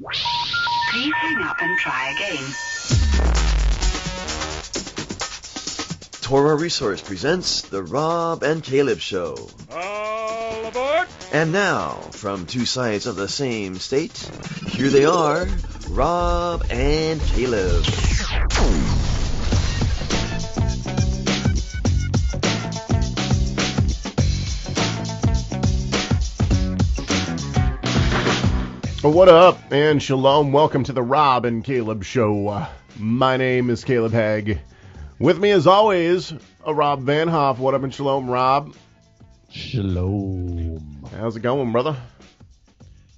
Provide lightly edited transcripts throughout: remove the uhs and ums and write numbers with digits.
Please hang up and try again. Torah Resource presents The Rob and Caleb Show. All aboard! And now, from two sides of the same state, here they are, Rob and Caleb. What up, and shalom. Welcome to the Rob and Caleb Show. My name is Caleb Hagg. With me, as always, Rob Van Hoff. What up, and shalom, Rob? Shalom. How's it going, brother?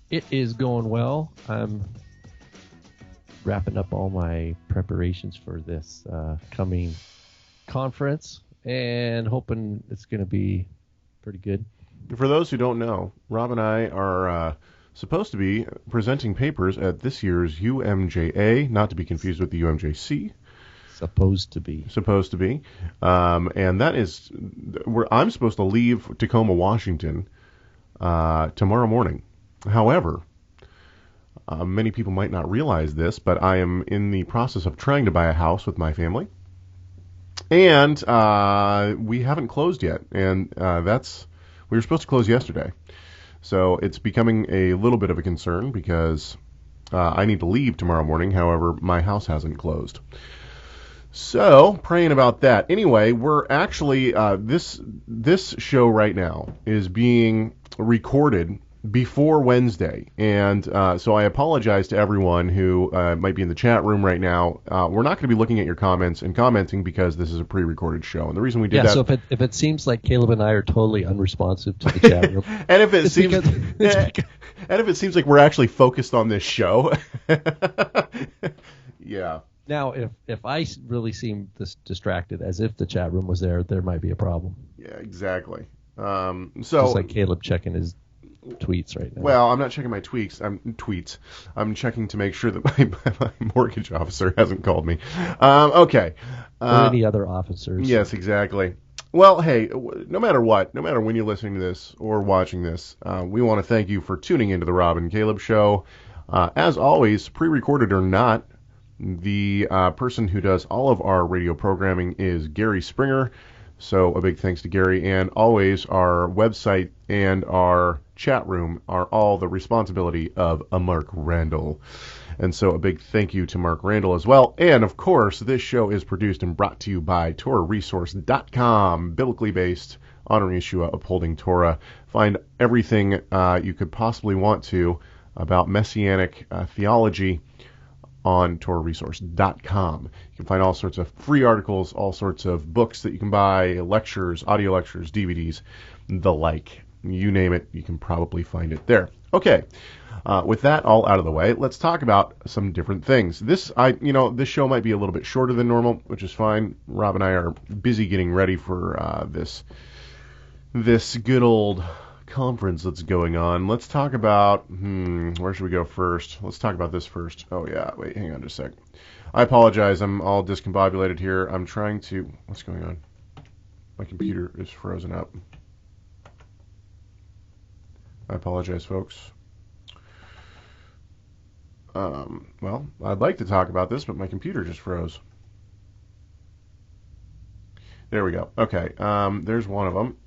It is going well. I'm wrapping up all my preparations for this coming conference and hoping it's going to be pretty good. For those who don't know, Rob and I are supposed to be presenting papers at this year's UMJA, not to be confused with the UMJC. Supposed to be. And that is where I'm supposed to leave Tacoma, Washington tomorrow morning. However, many people might not realize this, but I am in the process of trying to buy a house with my family. And we haven't closed yet. And we were supposed to close yesterday. So it's becoming a little bit of a concern because I need to leave tomorrow morning. However, my house hasn't closed. So, praying about that. Anyway, we're actually, this show right now is being recorded before Wednesday. And so I apologize to everyone who might be in the chat room right now. We're not going to be looking at your comments and commenting because this is a pre-recorded show. And the reason we did that... Yeah, so if it seems like Caleb and I are totally unresponsive to the chat room... and if it seems like we're actually focused on this show... yeah. Now, if I really seem this distracted, as if the chat room was there might be a problem. Yeah, exactly. Just like Caleb checking his tweets right now. Well, I'm not checking my tweets. I'm checking to make sure that my mortgage officer hasn't called me. Okay. Or any other officers. Yes, exactly. Well, hey, no matter when you're listening to this or watching this, we want to thank you for tuning into the Rob and Caleb Show. As always, pre-recorded or not, the person who does all of our radio programming is Gary Springer. So a big thanks to Gary. And always our website and our chat room are all the responsibility of Mark Randall. And so a big thank you to Mark Randall as well. And of course, this show is produced and brought to you by TorahResource.com, biblically based, honoring Yeshua, upholding Torah. Find everything you could possibly want to about Messianic theology on TorahResource.com. You can find all sorts of free articles, all sorts of books that you can buy, lectures, audio lectures, DVDs, the like. You name it, you can probably find it there. Okay, with that all out of the way, let's talk about some different things. This show might be a little bit shorter than normal, which is fine. Rob and I are busy getting ready for this good old conference that's going on. Let's talk about where should we go first? Let's talk about this first. Oh yeah, wait, hang on just a sec. I apologize, I'm all discombobulated here. I'm trying to... What's going on? My computer is frozen up. I apologize, folks. Well, I'd like to talk about this, but my computer just froze. There we go. Okay, there's one of them.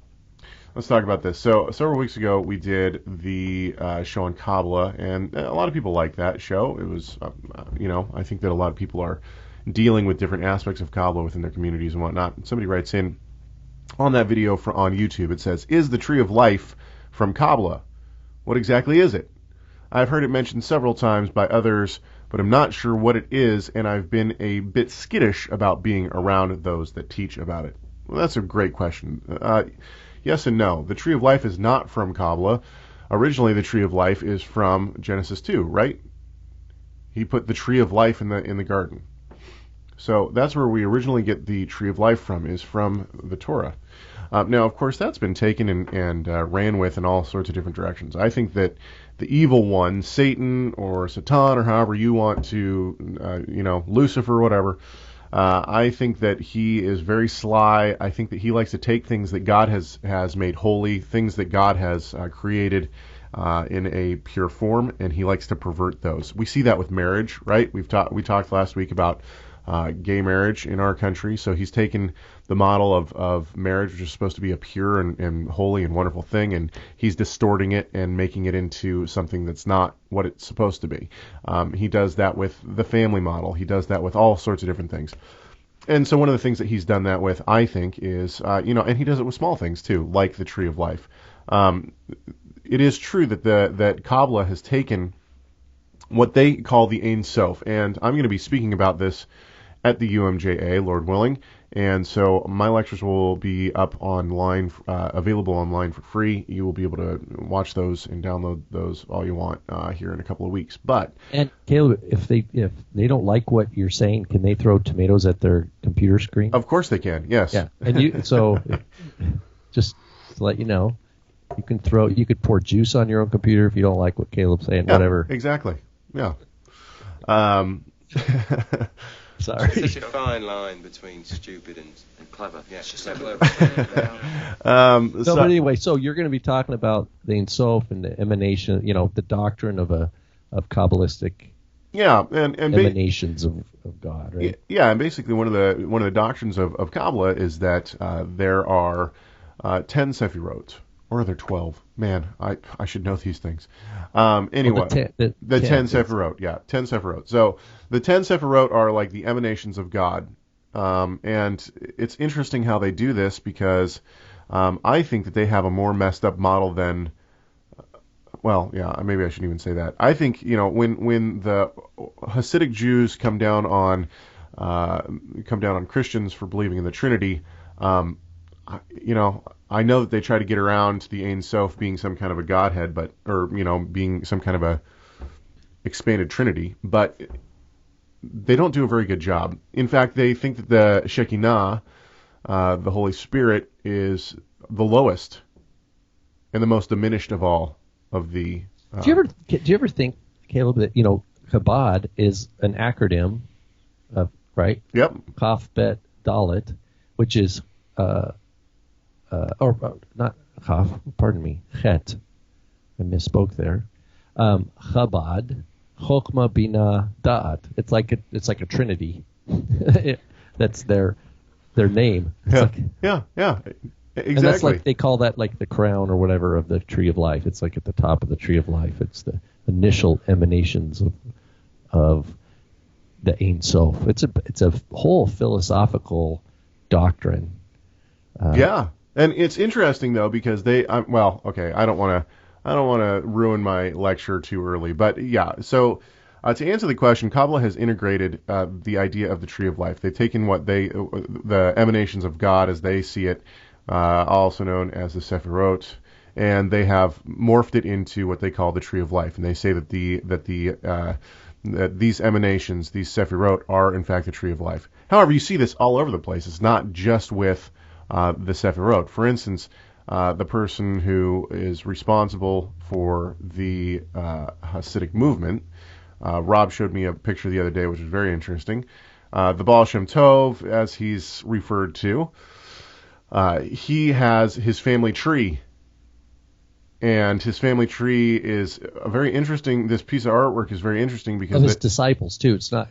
Let's talk about this. So several weeks ago, we did the show on Kabbalah, and a lot of people liked that show. It was, I think that a lot of people are dealing with different aspects of Kabbalah within their communities and whatnot. Somebody writes in on that video on YouTube, it says, "Is the tree of life from Kabbalah? What exactly is it? I've heard it mentioned several times by others, but I'm not sure what it is, and I've been a bit skittish about being around those that teach about it." Well, that's a great question. Yes and no. The tree of life is not from Kabbalah. Originally, the tree of life is from Genesis 2, right? He put the tree of life in the garden. So that's where we originally get the tree of life from, is from the Torah. Now, of course, that's been taken and ran with in all sorts of different directions. I think that the evil one, Satan or Satan or however you want to, Lucifer, whatever, I think that he is very sly. I think that he likes to take things that God has made holy, things that God has created, in a pure form, and he likes to pervert those. We see that with marriage, right? We talked last week about gay marriage in our country. So he's taken the model of marriage, which is supposed to be a pure and holy and wonderful thing, and he's distorting it and making it into something that's not what it's supposed to be. He does that with the family model. He does that with all sorts of different things. And so one of the things that he's done that with, I think, is, and he does it with small things too, like the tree of life. It is true that Kabbalah has taken what they call the Ein Sof, and I'm going to be speaking about this at the UMJA, Lord willing, and so my lectures will be up online, available online for free. You will be able to watch those and download those all you want here in a couple of weeks. And Caleb, if they don't like what you're saying, can they throw tomatoes at their computer screen? Of course they can. Yes. Yeah, and just to let you know, you could pour juice on your own computer if you don't like what Caleb's saying. Yeah, whatever. Exactly. Yeah. Sorry. There's such a fine line between stupid and clever. Yeah, it's just clever. But anyway, so you're going to be talking about the Ein Sof and the emanation, the doctrine of Kabbalistic and emanations of God, right? Yeah, and basically one of the doctrines of Kabbalah is that there are 10 Sefirot. Or are there 12? Man, I should know these things. Anyway, the 10 Sefirot. Yeah, 10 Sefirot. So the 10 Sefirot are like the emanations of God. And it's interesting how they do this because I think that they have a more messed up model than... Well, yeah, maybe I shouldn't even say that. I think, when the Hasidic Jews come down on Christians for believing in the Trinity, I know that they try to get around the Ein Sof being some kind of a Godhead, being some kind of a expanded Trinity, but they don't do a very good job. In fact, they think that the Shekinah, the Holy Spirit, is the lowest and the most diminished of all of the... Do you ever think, Caleb, that, Chabad is an acronym of, right? Yep. Kaf, Bet, Dalet, which is... not Chaf, pardon me, Chet. I misspoke there. Chabad, Chokmah, Bina, Da'at. It's like a trinity. That's their name. Yeah, exactly. And that's like they call that like the crown or whatever of the tree of life. It's like at the top of the tree of life. It's the initial emanations of the Ein Sof. It's a whole philosophical doctrine. Yeah. And it's interesting though because I don't want to ruin my lecture too early, but yeah. So to answer the question, Kabbalah has integrated the idea of the tree of life. They've taken the emanations of God as they see it, also known as the Sefirot, and they have morphed it into what they call the tree of life. And they say that these emanations, these Sefirot, are in fact the tree of life. However, you see this all over the place. It's not just with the Sefirot. For instance, the person who is responsible for the Hasidic movement, Rob showed me a picture the other day, which was very interesting. The Baal Shem Tov, as he's referred to, he has his family tree. And his family tree is a very interesting. This piece of artwork is very interesting because his disciples too. It's not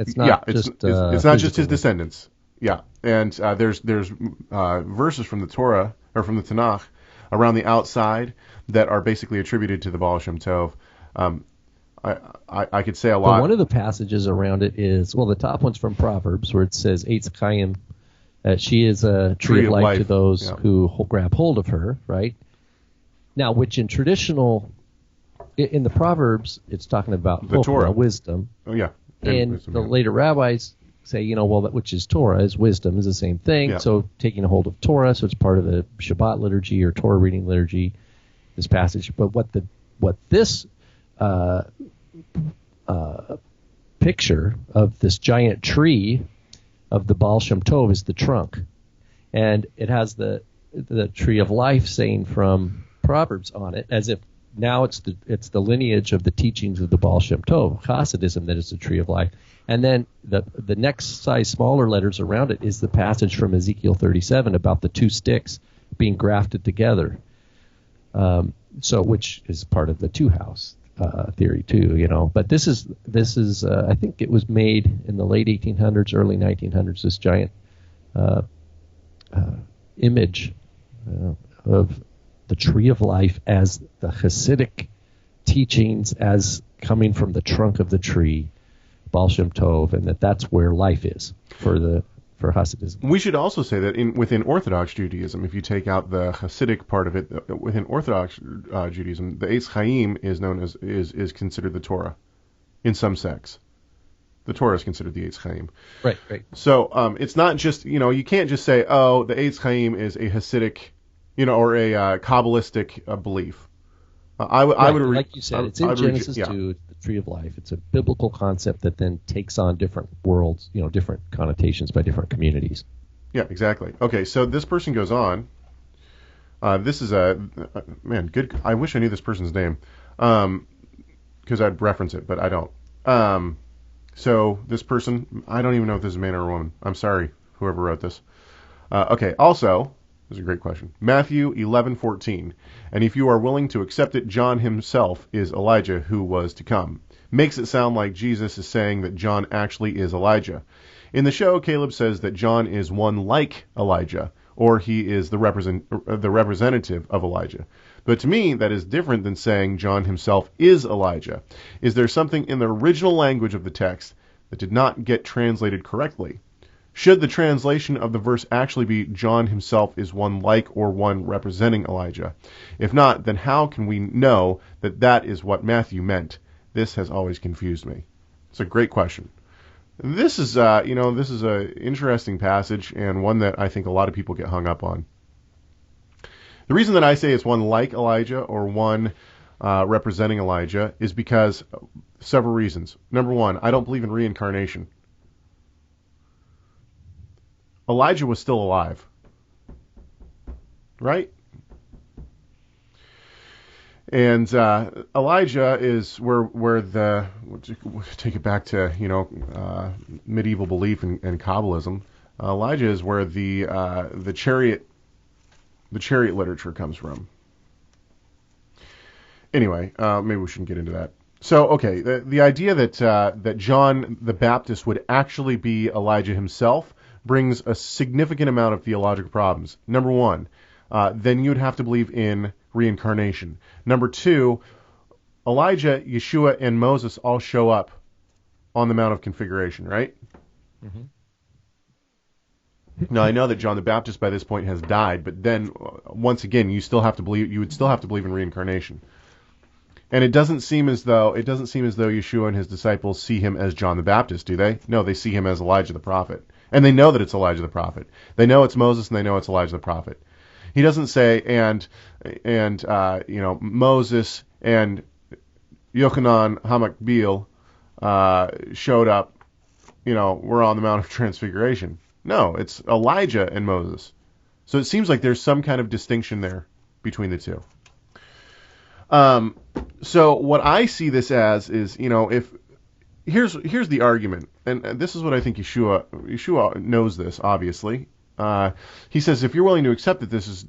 just his descendants. Yeah, and there's verses from the Torah or from the Tanakh around the outside that are basically attributed to the Baal Shem Tov. I could say a lot. But one of the passages around it is, the top one's from Proverbs where it says, Eitz Chaim, she is a tree of life to those who grab hold of her, right? Now, which in the Proverbs, it's talking about the Torah, wisdom. Oh, yeah. And the later rabbis say, that which is Torah is wisdom, is the same thing. Yeah. So taking a hold of Torah, so it's part of the Shabbat liturgy or Torah reading liturgy, this passage. But what this picture of this giant tree of the Baal Shem Tov is the trunk. And it has the tree of life saying from Proverbs on it, as if now it's the lineage of the teachings of the Baal Shem Tov, Hasidism, that is the tree of life. And then the next size smaller letters around it is the passage from Ezekiel 37 about the two sticks being grafted together. So, which is part of the two-house theory too, you know. But this is I think it was made in the late 1800s, early 1900s. This giant image of the tree of life as the Hasidic teachings as coming from the trunk of the tree, Baal Shem Tov, and that's where life is for Hasidism. We should also say that within Orthodox Judaism, if you take out the Hasidic part of it, within Orthodox Judaism, the Eitz Chaim is known as is considered the Torah in some sects. The Torah is considered the Eitz Chaim. Right. So it's not just, you can't just say, oh, the Eitz Chaim is a Hasidic, or a Kabbalistic belief. I would like you said, it's in Genesis 2, the tree of life. It's a biblical concept that then takes on different worlds, different connotations by different communities. Yeah, exactly. Okay, so this person goes on. This is good. I wish I knew this person's name, because I'd reference it, but I don't. So this person, I don't even know if this is a man or a woman. I'm sorry, whoever wrote this. Okay, also, this is a great question. Matthew 11:14. And if you are willing to accept it, John himself is Elijah who was to come. Makes it sound like Jesus is saying that John actually is Elijah. In the show, Caleb says that John is one like Elijah, or he is the representative of Elijah. But to me, that is different than saying John himself is Elijah. Is there something in the original language of the text that did not get translated correctly? Should the translation of the verse actually be John himself is one like or one representing Elijah? If not, then how can we know that that is what Matthew meant? This has always confused me. It's a great question. This is a interesting passage and one that I think a lot of people get hung up on. The reason that I say it's one like Elijah or one representing Elijah is because several reasons. Number one, I don't believe in reincarnation. Elijah was still alive, right? And Elijah is where take it back to medieval belief and Kabbalism. Elijah is where the chariot literature comes from. Anyway, maybe we shouldn't get into that. So, okay, the idea that John the Baptist would actually be Elijah himself brings a significant amount of theological problems. Number one, then you'd have to believe in reincarnation. Number two, Elijah, Yeshua, and Moses all show up on the Mount of Configuration, right? Mm-hmm. Now, I know that John the Baptist by this point has died, but then, once again, you would still have to believe in reincarnation. And it doesn't seem as though Yeshua and his disciples see him as John the Baptist, do they? No, they see him as Elijah the prophet. And they know that it's Elijah the prophet. They know it's Moses, and they know it's Elijah the prophet. He doesn't say, and Moses and Yochanan HaMakbil showed up, we're on the Mount of Transfiguration. No, it's Elijah and Moses. So it seems like there's some kind of distinction there between the two. So what I see this as is, if here's the argument, and this is what I think Yeshua knows this, obviously. He says, if you're willing to accept that this is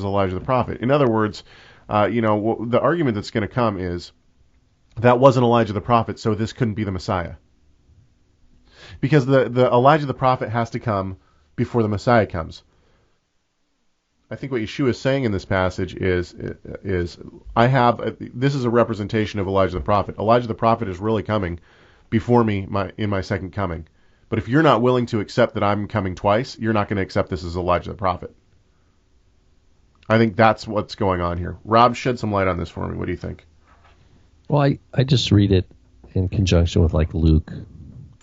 Elijah the prophet. In other words, the argument that's going to come is that wasn't Elijah the prophet, so this couldn't be the Messiah. Because the Elijah the prophet has to come before the Messiah comes. I think what Yeshua is saying in this passage is this is a representation of Elijah the prophet. Elijah the prophet is really coming before me in my second coming. But if you're not willing to accept that I'm coming twice, you're not going to accept this as Elijah the prophet. I think that's what's going on here. Rob, shed some light on this for me. What do you think? Well, I just read it in conjunction with like Luke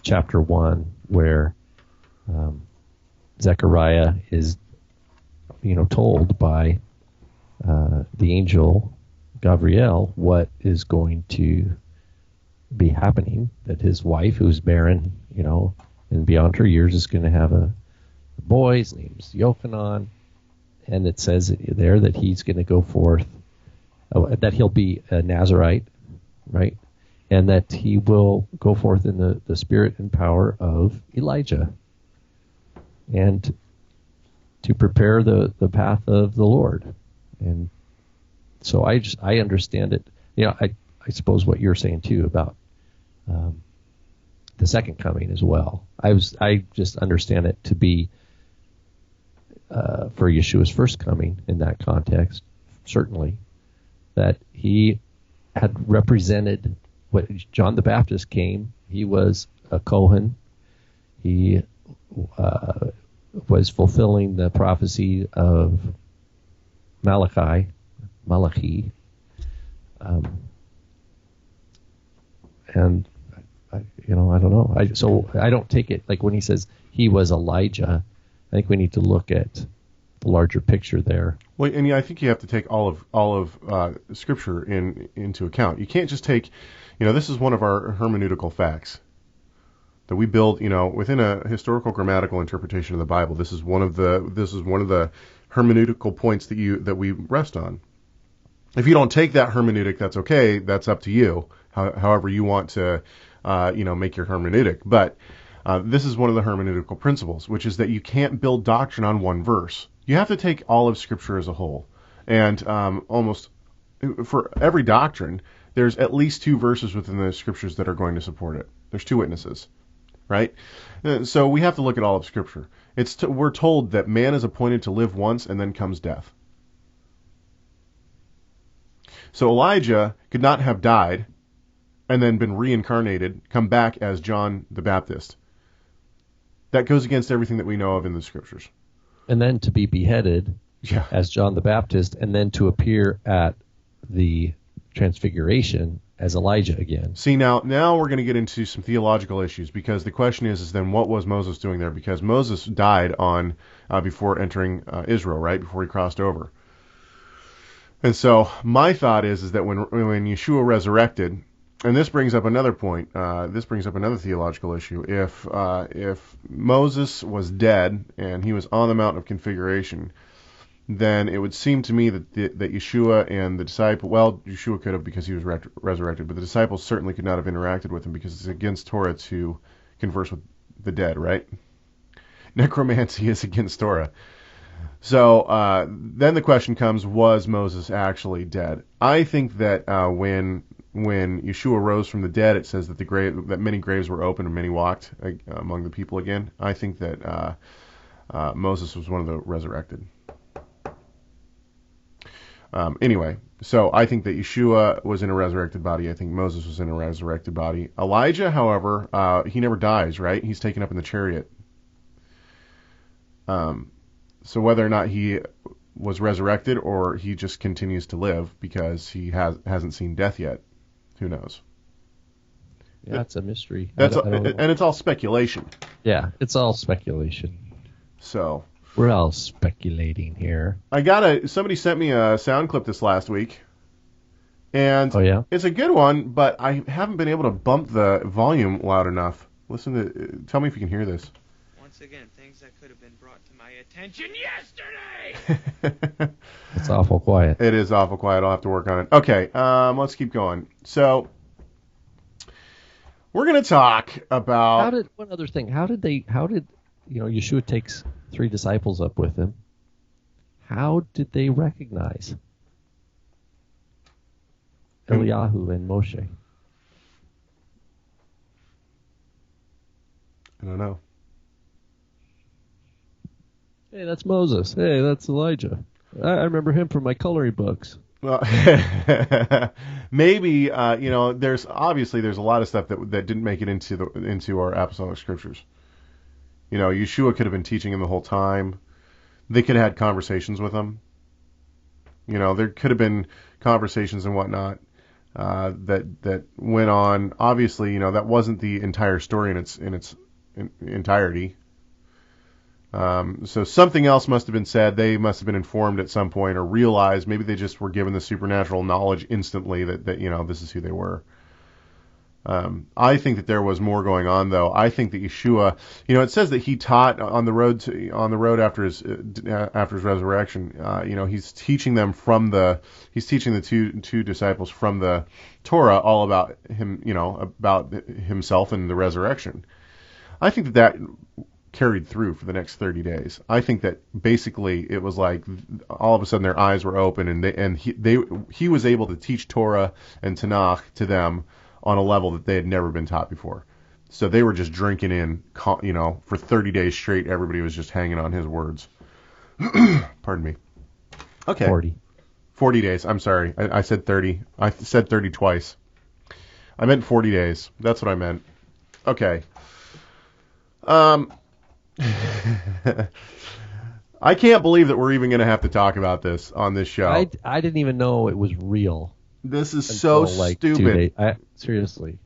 chapter 1, where Zechariah is told by the angel Gabriel what is going to be happening, that his wife, who's barren, and beyond her years, is going to have a boy. His name's Yochanan, and it says there that he's going to go forth, that he'll be a Nazirite, right? And that he will go forth in the spirit and power of Elijah, and to prepare the path of the Lord. And So I understand it. I suppose what you're saying too about the second coming as well. I just understand it to be for Yeshua's first coming in that context, certainly, that he had represented what John the Baptist came. He was a Kohen. He was fulfilling the prophecy of Malachi. And I don't know. I don't take it like when he says he was Elijah. I think we need to look at the larger picture there. Well, and I think you have to take all of Scripture into account. You can't just take, this is one of our hermeneutical facts that we build, within a historical grammatical interpretation of the Bible. This is one of the hermeneutical points that we rest on. If you don't take that hermeneutic, that's okay. That's up to you. However you want to, make your hermeneutic. But this is one of the hermeneutical principles, which is that you can't build doctrine on one verse. You have to take all of Scripture as a whole. And almost for every doctrine, there's at least two verses within the Scriptures that are going to support it. There's two witnesses, right? So we have to look at all of Scripture. We're told that man is appointed to live once and then comes death. So Elijah could not have died and then been reincarnated, come back as John the Baptist. That goes against everything that we know of in the Scriptures. And then to be beheaded as John the Baptist, and then to appear at the Transfiguration as Elijah again. See, now we're going to get into some theological issues, because the question is then what was Moses doing there? Because Moses died before entering Israel, right? Before he crossed over. And so my thought is that when Yeshua resurrected, and this brings up another point. This brings up another theological issue. If Moses was dead and he was on the Mount of Configuration, then it would seem to me that Yeshua and the disciple, well, Yeshua could have because he was resurrected, but the disciples certainly could not have interacted with him because it's against Torah to converse with the dead, right? Necromancy is against Torah. So then the question comes: was Moses actually dead? I think that when Yeshua rose from the dead, it says that that many graves were opened and many walked among the people again. I think that Moses was one of the resurrected. Anyway, so I think that Yeshua was in a resurrected body. I think Moses was in a resurrected body. Elijah, however, he never dies, right? He's taken up in the chariot. So whether or not he was resurrected or he just continues to live because he hasn't seen death yet, who knows? Yeah, it's a mystery. And it's all speculation. Yeah, it's all speculation. So we're all speculating here. Somebody sent me a sound clip this last week, and it's a good one, but I haven't been able to bump the volume loud enough. Tell me if you can hear this. Once again, things that could have been brought to my attention yesterday! It's awful quiet. It is awful quiet. I'll have to work on it. Okay, let's keep going. So we're going to talk about... One other thing. How did Yeshua takes 3 disciples up with him. How did they recognize Eliyahu and Moshe? I don't know. Hey, that's Moses. Hey, that's Elijah. I remember him from my coloring books. Well, maybe there's a lot of stuff that didn't make it into our apostolic scriptures. Yeshua could have been teaching him the whole time. They could have had conversations with him. There could have been conversations and whatnot that went on. Obviously, that wasn't the entire story in its entirety. So something else must have been said. They must have been informed at some point or realized. Maybe they just were given the supernatural knowledge instantly that this is who they were. I think that there was more going on, though. I think that Yeshua, it says that he taught on the road after his resurrection. He's teaching them he's teaching the two disciples from the Torah all about him, about himself and the resurrection. I think that carried through for the next 30 days. I think that basically it was like all of a sudden their eyes were open, and he was able to teach Torah and Tanakh to them on a level that they had never been taught before. So they were just drinking in, for 30 days straight. Everybody was just hanging on his words. Pardon me. Okay. 40 days. I'm sorry. I said 30. I said 30 twice. I meant 40 days. That's what I meant. Okay. I can't believe that we're even going to have to talk about this on this show. I didn't even know it was real. This is so stupid. Seriously.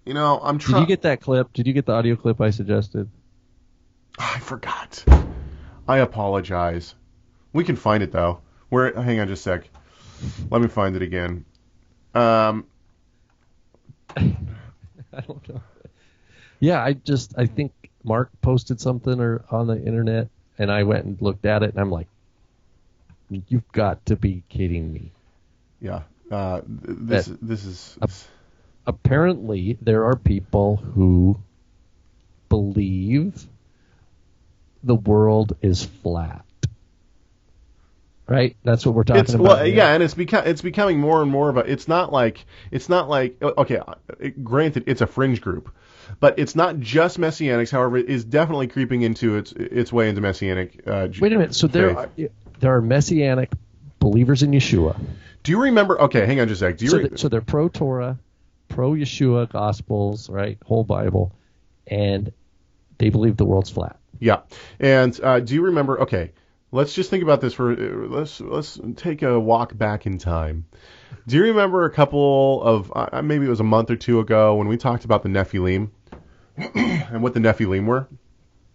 I'm trying. Did you get that clip? Did you get the audio clip I suggested? I forgot. I apologize. We can find it, though. Hang on just a sec. Let me find it again. I don't know. Yeah, I think Mark posted something on the internet, and I went and looked at it, and I'm like, you've got to be kidding me. Yeah. This is... Apparently, there are people who believe the world is flat. Right? That's what we're talking about. Well, yeah, and it's becoming more and more of a. It's not like okay. Granted, it's a fringe group, but it's not just Messianics. However, it is definitely creeping into its way into Messianic. Wait a minute. So there are Messianic believers in Yeshua. Do you remember? Okay, hang on just a sec. So they're pro Torah, pro Yeshua Gospels, right? Whole Bible, and they believe the world's flat. Yeah, and do you remember? Okay. Let's just think about this let's take a walk back in time. Do you remember a couple of maybe it was a month or two ago when we talked about the Nephilim and what the Nephilim were?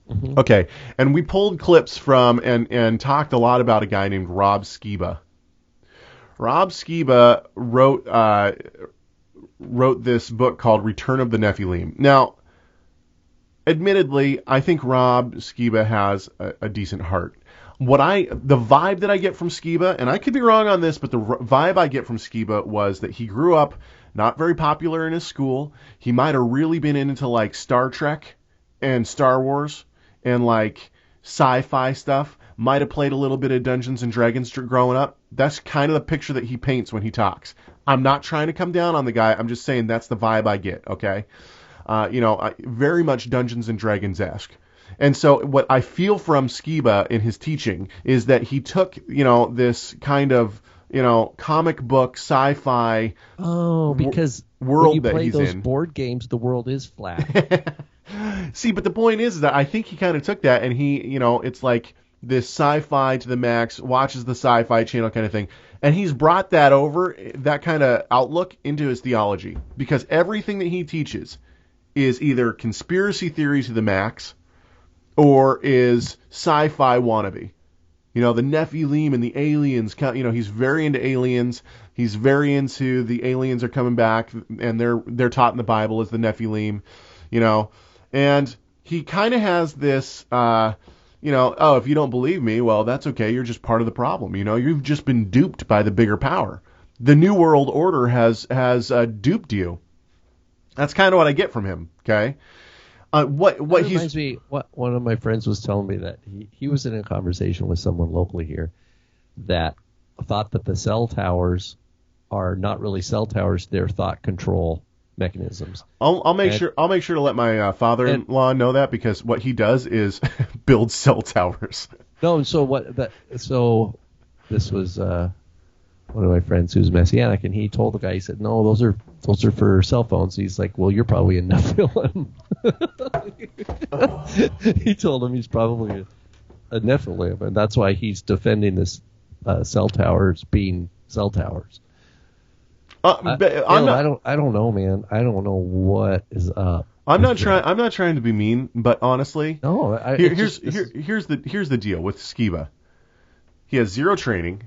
Mm-hmm. Okay, and we pulled clips from and talked a lot about a guy named Rob Skiba. Rob Skiba wrote this book called Return of the Nephilim. Now, admittedly, I think Rob Skiba has a decent heart. The vibe that I get from Skiba, and I could be wrong on this, but the vibe I get from Skiba was that he grew up not very popular in his school. He might have really been into like Star Trek and Star Wars and like sci-fi stuff. Might have played a little bit of Dungeons and Dragons growing up. That's kind of the picture that he paints when he talks. I'm not trying to come down on the guy. I'm just saying that's the vibe I get, okay? Very much Dungeons and Dragons-esque. And so what I feel from Skiba in his teaching is that he took, this kind of, comic book sci-fi because world that he's in. When you play those board games, the world is flat. See, but the point is that I think he kind of took that and he, it's like this sci-fi to the max, watches the Sci-Fi Channel kind of thing. And he's brought that over, that kind of outlook into his theology. Because everything that he teaches is either conspiracy theory to the max or is sci-fi wannabe. The Nephilim and the aliens, he's very into aliens. He's very into the aliens are coming back and they're taught in the Bible as the Nephilim, And he kind of has this, if you don't believe me, well, that's okay. You're just part of the problem. You've just been duped by the bigger power. The New World Order has duped you. That's kind of what I get from him, okay? What reminds me, what one of my friends was telling me that he was in a conversation with someone locally here that thought that the cell towers are not really cell towers; they're thought control mechanisms. I'll make sure to let my father-in-law know that because what he does is build cell towers. No, so this was one of my friends who's Messianic, and he told the guy, he said, "No, those are for cell phones." He's like, "Well, you're probably a Nephilim." He told him he's probably a Nephilim, and that's why he's defending this cell towers being cell towers. I don't know, man. I don't know what is up. I'm not trying to be mean, but honestly, no. Here's the deal with Skiba. He has zero training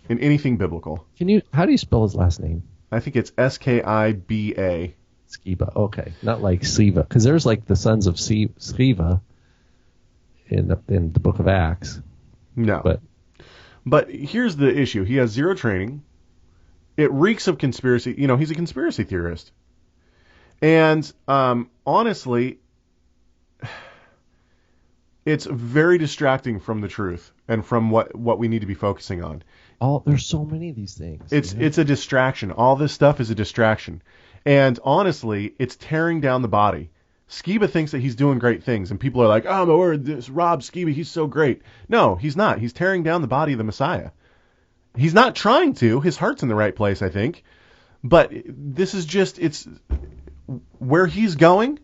in anything biblical. How do you spell his last name? I think it's Skiba. Skiba. Okay, not like Siva, because there's like the sons of Siva in the Book of Acts. No, but here's the issue: he has zero training. It reeks of conspiracy. He's a conspiracy theorist, and honestly, It's very distracting from the truth and from what we need to be focusing on. There's so many of these things. It's a distraction. All this stuff is a distraction. And honestly, it's tearing down the body. Skiba thinks that he's doing great things, and people are like, oh, my word, this Rob Skiba, he's so great. No, he's not. He's tearing down the body of the Messiah. He's not trying to. His heart's in the right place, I think. But this is just, it's where he's going.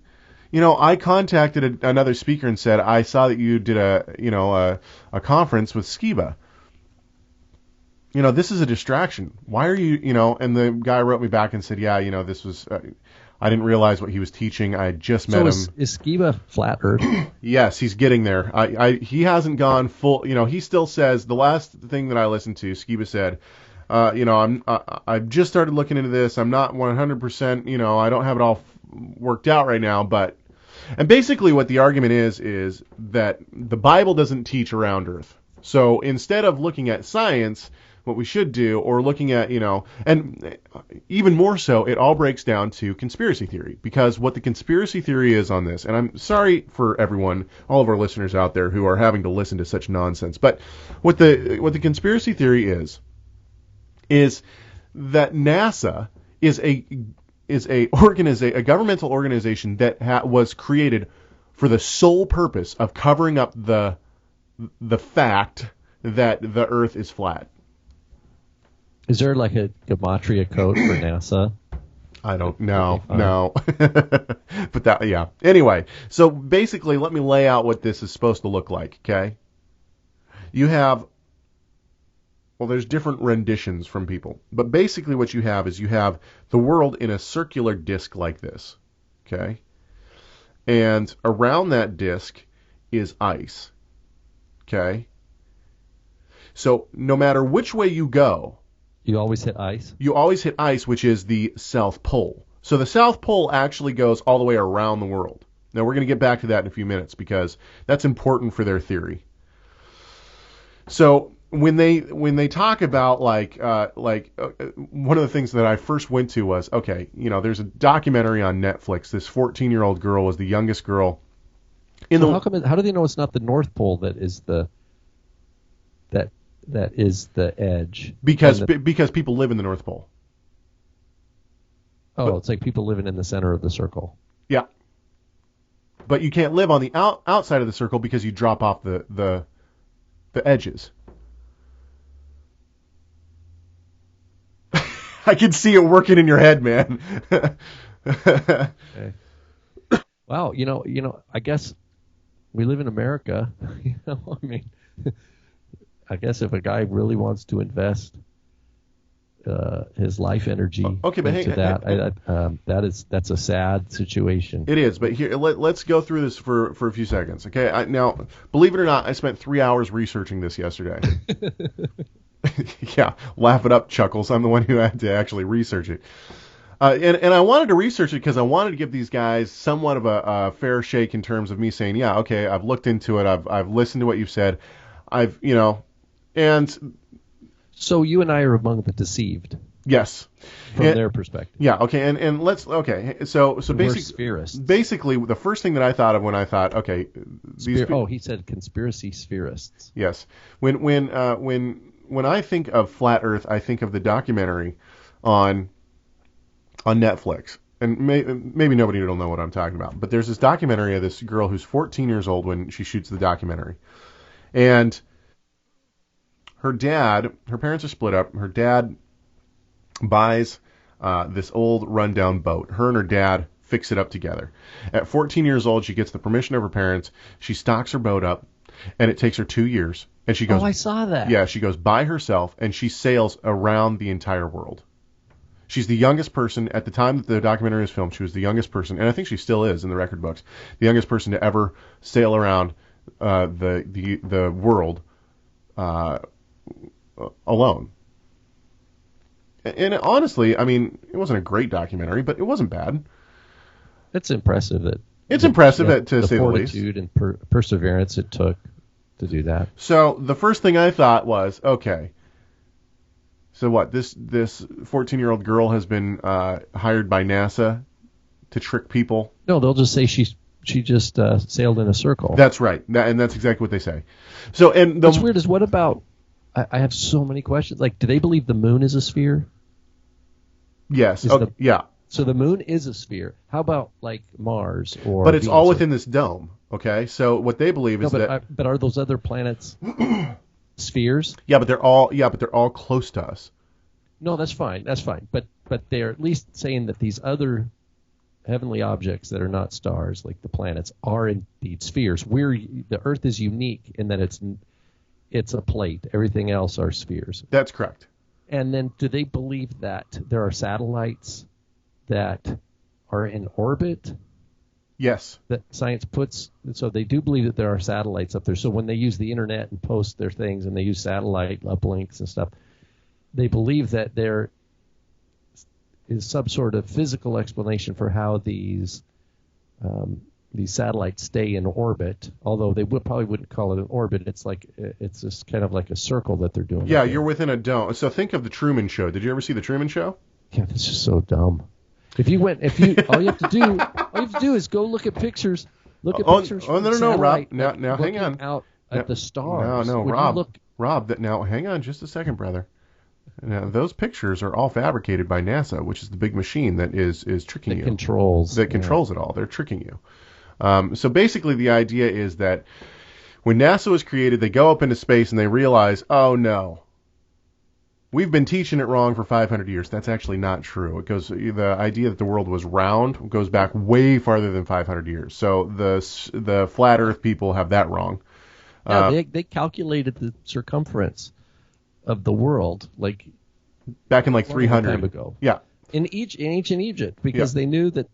You know, I contacted another speaker and said, I saw that you did a conference with Skiba. You know, this is a distraction. Why are you, and the guy wrote me back and said, yeah, this was, I didn't realize what he was teaching. I had just met him. Is Skiba flat Earth? Yes, he's getting there. He hasn't gone full, he still says, the last thing that I listened to, Skiba said, I've just started looking into this. I'm not 100%, I don't have it all worked out right now, and basically what the argument is that the Bible doesn't teach around Earth. So instead of looking at science, what we should do, or looking at, and even more so, it all breaks down to conspiracy theory, because what the conspiracy theory is on this, and I'm sorry for everyone, all of our listeners out there who are having to listen to such nonsense, but what the conspiracy theory is that NASA is a governmental organization that was created for the sole purpose of covering up the fact that the Earth is flat. Is there like a gematria code for NASA? I don't know. No. But that, yeah. Anyway, so basically, let me lay out what this is supposed to look like, okay? You have, there's different renditions from people. But basically what you have is you have the world in a circular disc like this, okay? And around that disc is ice, okay? So no matter which way you go, you always hit ice? You always hit ice, which is the South Pole. So the South Pole actually goes all the way around the world. Now, we're going to get back to that in a few minutes because that's important for their theory. So when they talk about one of the things that I first went to was, okay, there's a documentary on Netflix. This 14-year-old girl was the youngest girl in the. How do they know it's not the North Pole that is the edge? Because people live in the North Pole. Oh, it's like people living in the center of the circle. Yeah. But you can't live on the outside of the circle because you drop off the edges. I can see it working in your head, man. Okay. Wow, I guess we live in America. I guess if a guy really wants to invest his life energy into that's a sad situation. It is, but here let's go through this for a few seconds, okay? Now, believe it or not, I spent 3 hours researching this yesterday. Yeah, laugh it up, Chuckles. I'm the one who had to actually research it. And I wanted to research it because I wanted to give these guys somewhat of a fair shake in terms of me saying, yeah, okay, I've looked into it, I've listened to what you've said, and so you and I are among the deceived. Yes. From their perspective. Yeah, okay, and let's, okay, so basically the first thing that I thought of when I thought, okay, he said conspiracy spherists. Yes. When I think of flat Earth, I think of the documentary on Netflix. And maybe nobody will know what I'm talking about, but there's this documentary of this girl who's 14 years old when she shoots the documentary. And her parents are split up. Her dad buys this old rundown boat. Her and her dad fix it up together. At 14 years old, she gets the permission of her parents. She stocks her boat up, and it takes her 2 years. And she goes. Oh, I saw that. Yeah, she goes by herself, and she sails around the entire world. She's the youngest person at the time that the documentary was filmed. She was the youngest person, and I think she still is in the record books, the youngest person to ever sail around the world alone. And honestly, I mean, it wasn't a great documentary, but it wasn't bad. It's impressive to say the least. The fortitude and perseverance it took to do that. So the first thing I thought was, okay, so what? This 14-year-old girl has been hired by NASA to trick people? No, they'll just say she's sailed in a circle. That's right, and that's exactly what they say. So, and What's weird is what about? I have so many questions. Like, do they believe the moon is a sphere? Yes. Yeah. So the moon is a sphere. How about like Mars or? But it's Venus all within this dome. Okay. So what they believe is but are those other planets spheres? Yeah, but they're all close to us. No, that's fine. That's fine. But they're at least saying that these other heavenly objects that are not stars, like the planets, are indeed spheres. The Earth is unique in that it's a plate. Everything else are spheres. That's correct. And then do they believe that there are satellites that are in orbit? Yes. That science puts, so they do believe that there are satellites up there. So when they use the internet and post their things and they use satellite uplinks and stuff, they believe that there is some sort of physical explanation for how these satellites stay in orbit. Although they probably wouldn't call it an orbit. It's just kind of like a circle that they're doing. Yeah, you're within a dome. So think of the Truman Show. Did you ever see the Truman Show? Yeah, this is so dumb. All you have to do is go look at pictures. Look at pictures. No, Rob. Now hang on. Out at the stars. No, Rob. Now hang on just a second, brother. Now, those pictures are all fabricated by NASA, which is the big machine that is tricking you. Controls it all. They're tricking you. So basically, the idea is that when NASA was created, they go up into space and they realize, oh no, we've been teaching it wrong for 500 years. That's actually not true. The idea that the world was round goes back way farther than 500 years. So the flat Earth people have that wrong. Yeah, they calculated the circumference of the world back in 300 time ago. Yeah. In ancient Egypt, because they knew that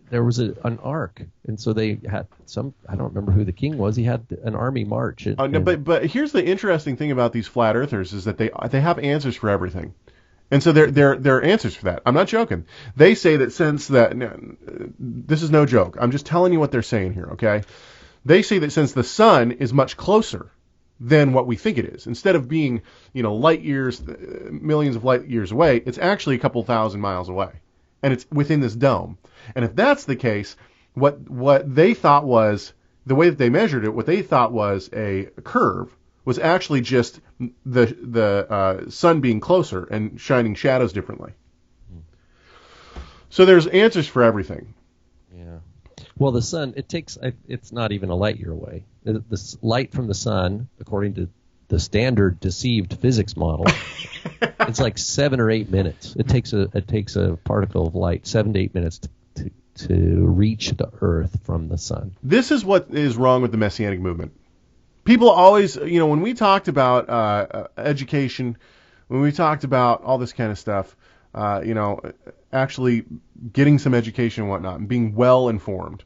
there was an ark, and so they had I don't remember who the king was. He had an army march. But here's the interesting thing about these flat earthers is that they have answers for everything. And so there are answers for that. I'm not joking. They say that this is no joke. I'm just telling you what they're saying here, okay? They say that since the sun is much closer than what we think it is, instead of being, light years, millions of light years away, it's actually a couple thousand miles away. And it's within this dome. And if that's the case, what they thought was, the way that they measured it, what they thought was a curve was actually just the sun being closer and shining shadows differently. So there's answers for everything. Yeah. Well, the sun, it's not even a light year away. The light from the sun, according to the standard deceived physics model, it's like 7 or 8 minutes. It takes a particle of light 7 to 8 minutes to reach the Earth from the sun. This is what is wrong with the Messianic movement. People always, when we talked about education, when we talked about all this kind of stuff, actually getting some education and whatnot, and being well informed,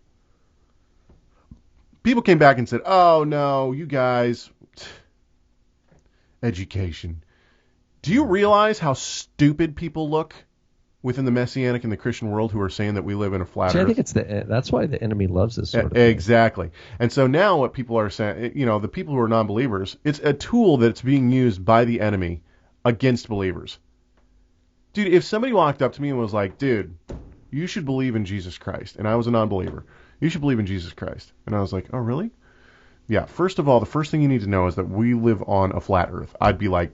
people came back and said, "Oh no, you guys, education. Do you realize how stupid people look within the Messianic and the Christian world who are saying that we live in a flat Earth?" I think that's why the enemy loves this sort of thing. Exactly. And so now what people are saying, the people who are non-believers, it's a tool that's being used by the enemy against believers. Dude, if somebody walked up to me and was like, "Dude, you should believe in Jesus Christ," and I was a non-believer, "You should believe in Jesus Christ," and I was like, "Oh, really?" Yeah, first of all, the first thing you need to know is that we live on a flat Earth. I'd be like,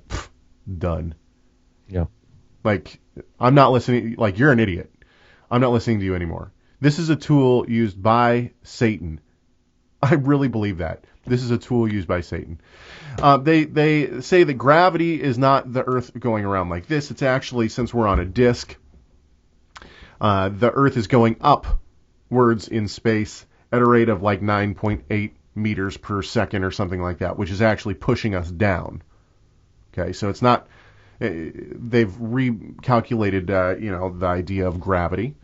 done. Yeah. I'm not listening. You're an idiot. I'm not listening to you anymore. This is a tool used by Satan. I really believe that. This is a tool used by Satan. They say that gravity is not the Earth going around like this. It's actually, since we're on a disk, the Earth is going upwards in space at a rate of 9.8 meters per second or something like that, which is actually pushing us down. Okay, so it's not. They've recalculated, the idea of gravity.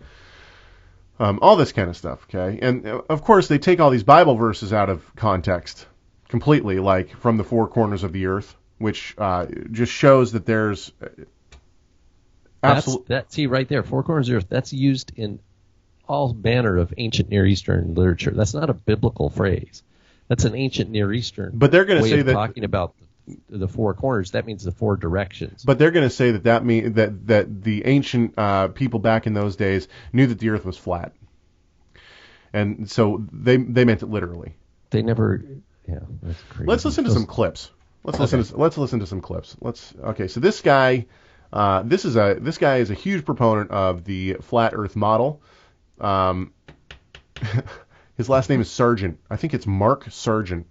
All this kind of stuff, okay? And, of course, they take all these Bible verses out of context completely, like from the four corners of the earth, which just shows that there's See, right there, four corners of the earth, that's used in all manner of ancient Near Eastern literature. That's not a biblical phrase. That's an ancient Near Eastern but they're going to say that talking about the four corners. That means the four directions. But they're going to say that mean that the ancient people back in those days knew that the earth was flat. And so they meant it literally. They never. Yeah, that's crazy. Let's listen to some clips. Let's listen to some clips. So this guy, this guy is a huge proponent of the flat Earth model. His last name is Sargent. I think it's Mark Sargent.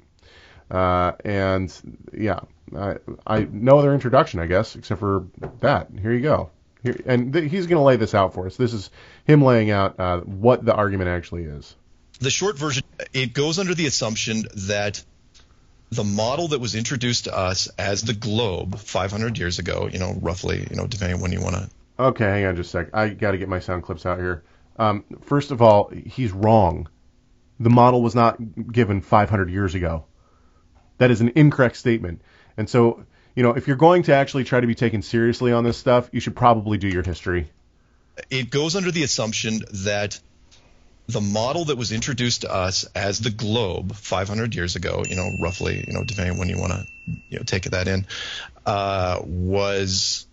And yeah, I no other introduction, I guess, except for that. Here you go. He's going to lay this out for us. This is him laying out what the argument actually is. The short version, it goes under the assumption that the model that was introduced to us as the globe 500 years ago, roughly, depending on when you want to. Okay, hang on just a sec. I got to get my sound clips out here. First of all, he's wrong. The model was not given 500 years ago. That is an incorrect statement. And so, if you're going to actually try to be taken seriously on this stuff, you should probably do your history. It goes under the assumption that the model that was introduced to us as the globe 500 years ago, roughly, depending on when you want to, take that in, was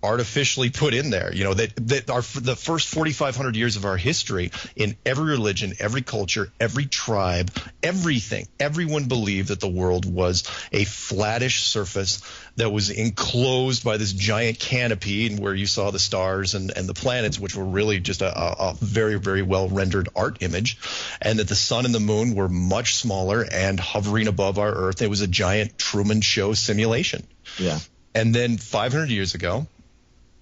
artificially put in there. The first 4,500 years of our history, in every religion, every culture, every tribe, everyone believed that the world was a flattish surface that was enclosed by this giant canopy, and where you saw the stars and the planets, which were really just a very, very well rendered art image, and that the sun and the moon were much smaller and hovering above our Earth. It was a giant Truman Show simulation. Yeah. And then 500 years ago,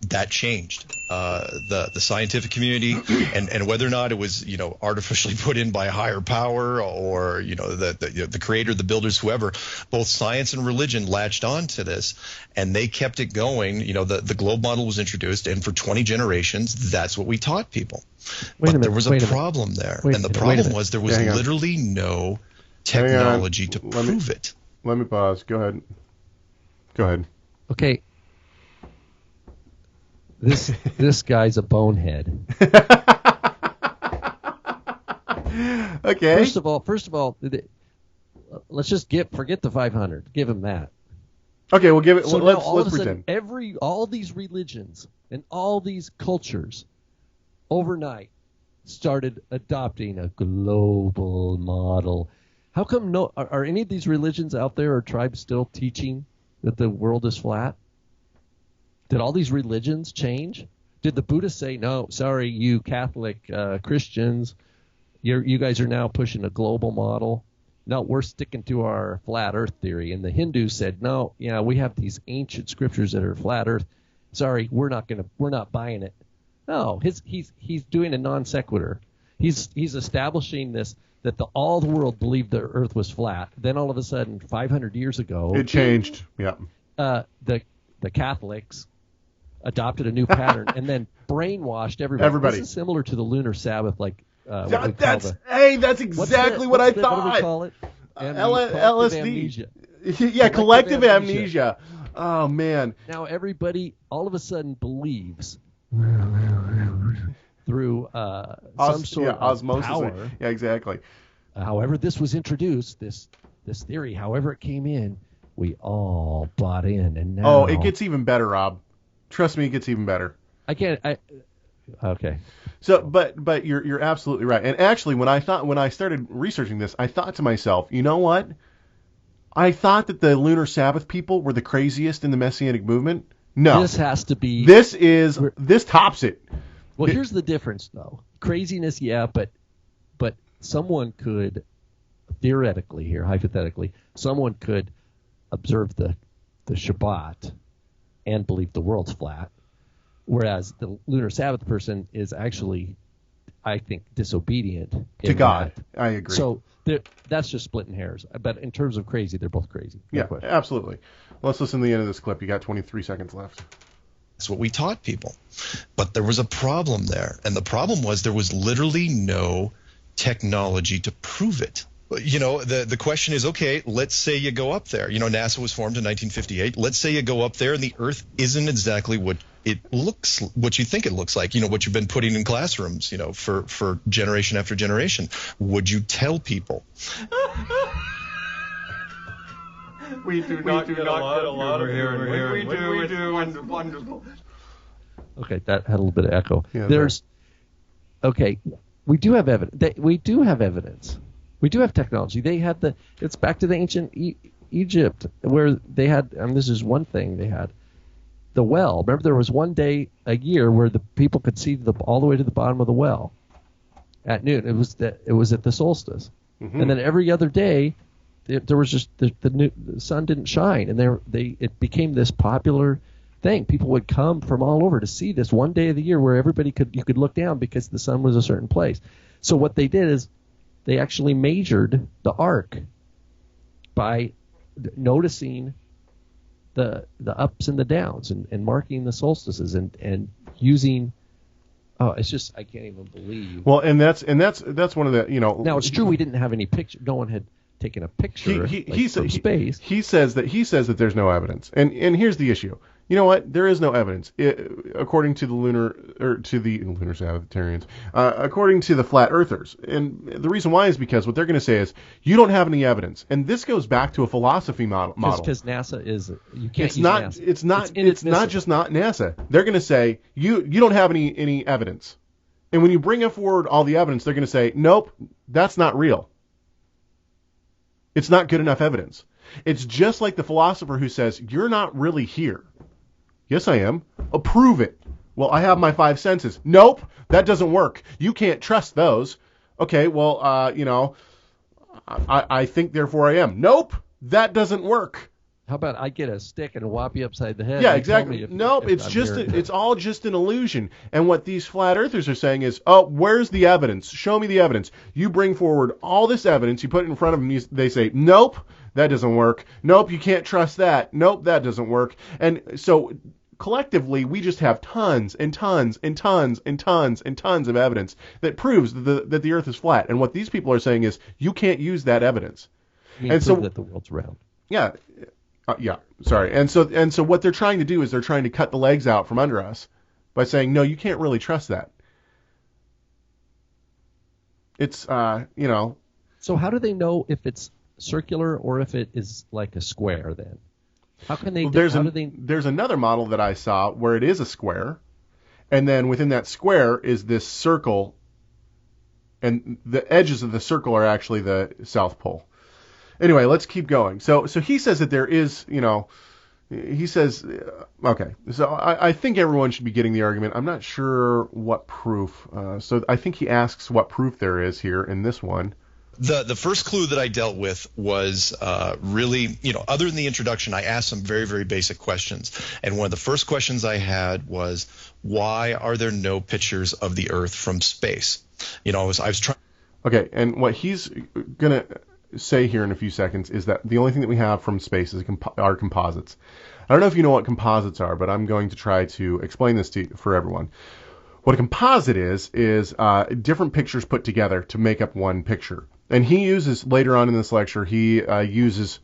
that changed. The scientific community, and whether or not it was artificially put in by a higher power, or the creator, the builders, whoever, both science and religion latched on to this, and they kept it going. The globe model was introduced, and for 20 generations, that's what we taught people. But there was a problem there, and the problem was there was literally no technology to prove it. Let me pause. Go ahead. Okay. This guy's a bonehead. Okay. First of all, let's just forget the 500. Give him that. Okay, we'll give it. So let's pretend. All these religions and all these cultures overnight started adopting a global model. How come are any of these religions out there or tribes still teaching that the world is flat? Did all these religions change? Did the Buddhists say, no, sorry, you Catholic Christians, you guys are now pushing a global model? No, we're sticking to our flat Earth theory. And the Hindus said, no, we have these ancient scriptures that are flat Earth. Sorry, we're not buying it. No, he's doing a non sequitur. He's establishing this that all the world believed the Earth was flat. Then all of a sudden, 500 years ago, it changed. Yeah. The Catholics adopted a new pattern and then brainwashed everybody. This is similar to the lunar Sabbath, that's exactly what I thought. What do we call it? LSD. Yeah, collective amnesia. Oh man. Now everybody all of a sudden believes through some sort of osmosis. Power. Yeah, exactly. However this was introduced, this theory, however it came in, we all bought in, and now. Oh, it gets even better, Rob. Trust me, it gets even better. Okay. So, but you're absolutely right. And actually, when I started researching this, I thought to myself, you know what? I thought that the Lunar Sabbath people were the craziest in the Messianic movement. No, this has to be. This tops it. Well, here's the difference, though. Craziness, yeah, but someone could theoretically here, hypothetically, someone could observe the Shabbat and believe the world's flat, whereas the lunar Sabbath person is actually, I think, disobedient to God. I agree. So that's just splitting hairs. But in terms of crazy, they're both crazy. No question. Absolutely. Let's listen to the end of this clip. You got 23 seconds left. That's what we taught people. But there was a problem there, and the problem was there was literally no technology to prove it. The question is, okay, let's say you go up there. NASA was formed in 1958. Let's say you go up there and the Earth isn't exactly what it looks, what you think it looks like, what you've been putting in classrooms, for generation after generation. Would you tell people? We do not get a lot of humor here. We do. It's wonderful. Okay, that had a little bit of echo. Yeah, Okay, We do have evidence. We do have evidence. We do have technology. They had it's back to the ancient Egypt where they had, this is one thing they had, the well. Remember, there was one day a year where the people could see all the way to the bottom of the well at noon. It was at the solstice. Mm-hmm. And then every other day, there was just the sun didn't shine, and it became this popular thing. People would come from all over to see this one day of the year where you could look down because the sun was a certain place. So what they did is they actually measured the arc by noticing the ups and the downs and marking the solstices and using. Oh, it's just I can't even believe. Well, and that's one of the Now it's true we didn't have any picture. No one had taken a picture from space. He says that there's no evidence, and here's the issue. You know what? There is no evidence, according to the lunar Sabbatarians, according to the flat earthers. And the reason why is because what they're going to say is you don't have any evidence, and this goes back to a philosophy model. Because NASA is you can't use not, NASA. It's not just not NASA. They're going to say you don't have any evidence, and when you bring forward all the evidence, they're going to say nope, that's not real. It's not good enough evidence. It's just like the philosopher who says you're not really here. Yes, I am. Prove it. Well, I have my 5 senses. Nope, that doesn't work. You can't trust those. Okay, well, I think, therefore I am. Nope, that doesn't work. How about I get a stick and whop you upside the head? Yeah, exactly. Nope, it's all just an illusion. And what these flat earthers are saying is, oh, where's the evidence? Show me the evidence. You bring forward all this evidence, you put it in front of them, they say, nope, that doesn't work. Nope, you can't trust that. Nope, that doesn't work. And so collectively, we just have tons and tons and tons and tons and tons of evidence that proves that the Earth is flat. And what these people are saying is, you can't use that evidence. And so that the world's round. Yeah, sorry. And so what they're trying to do is they're trying to cut the legs out from under us by saying, no, you can't really trust that. It's So how do they know if it's circular or if it is like a square then? How can they? There's another model that I saw where it is a square, and then within that square is this circle, and the edges of the circle are actually the South Pole. Anyway, let's keep going. So he says that there is, he says, okay. So I think everyone should be getting the argument. I'm not sure what proof. So I think he asks what proof there is here in this one. The first clue that I dealt with was really, other than the introduction, I asked some very, very basic questions. And one of the first questions I had was, why are there no pictures of the Earth from space? I was trying. Okay, and what he's going to say here in a few seconds is that the only thing that we have from space are composites. I don't know if you know what composites are, but I'm going to try to explain this for everyone. What a composite is different pictures put together to make up one picture. And he uses, later on in this lecture, he uses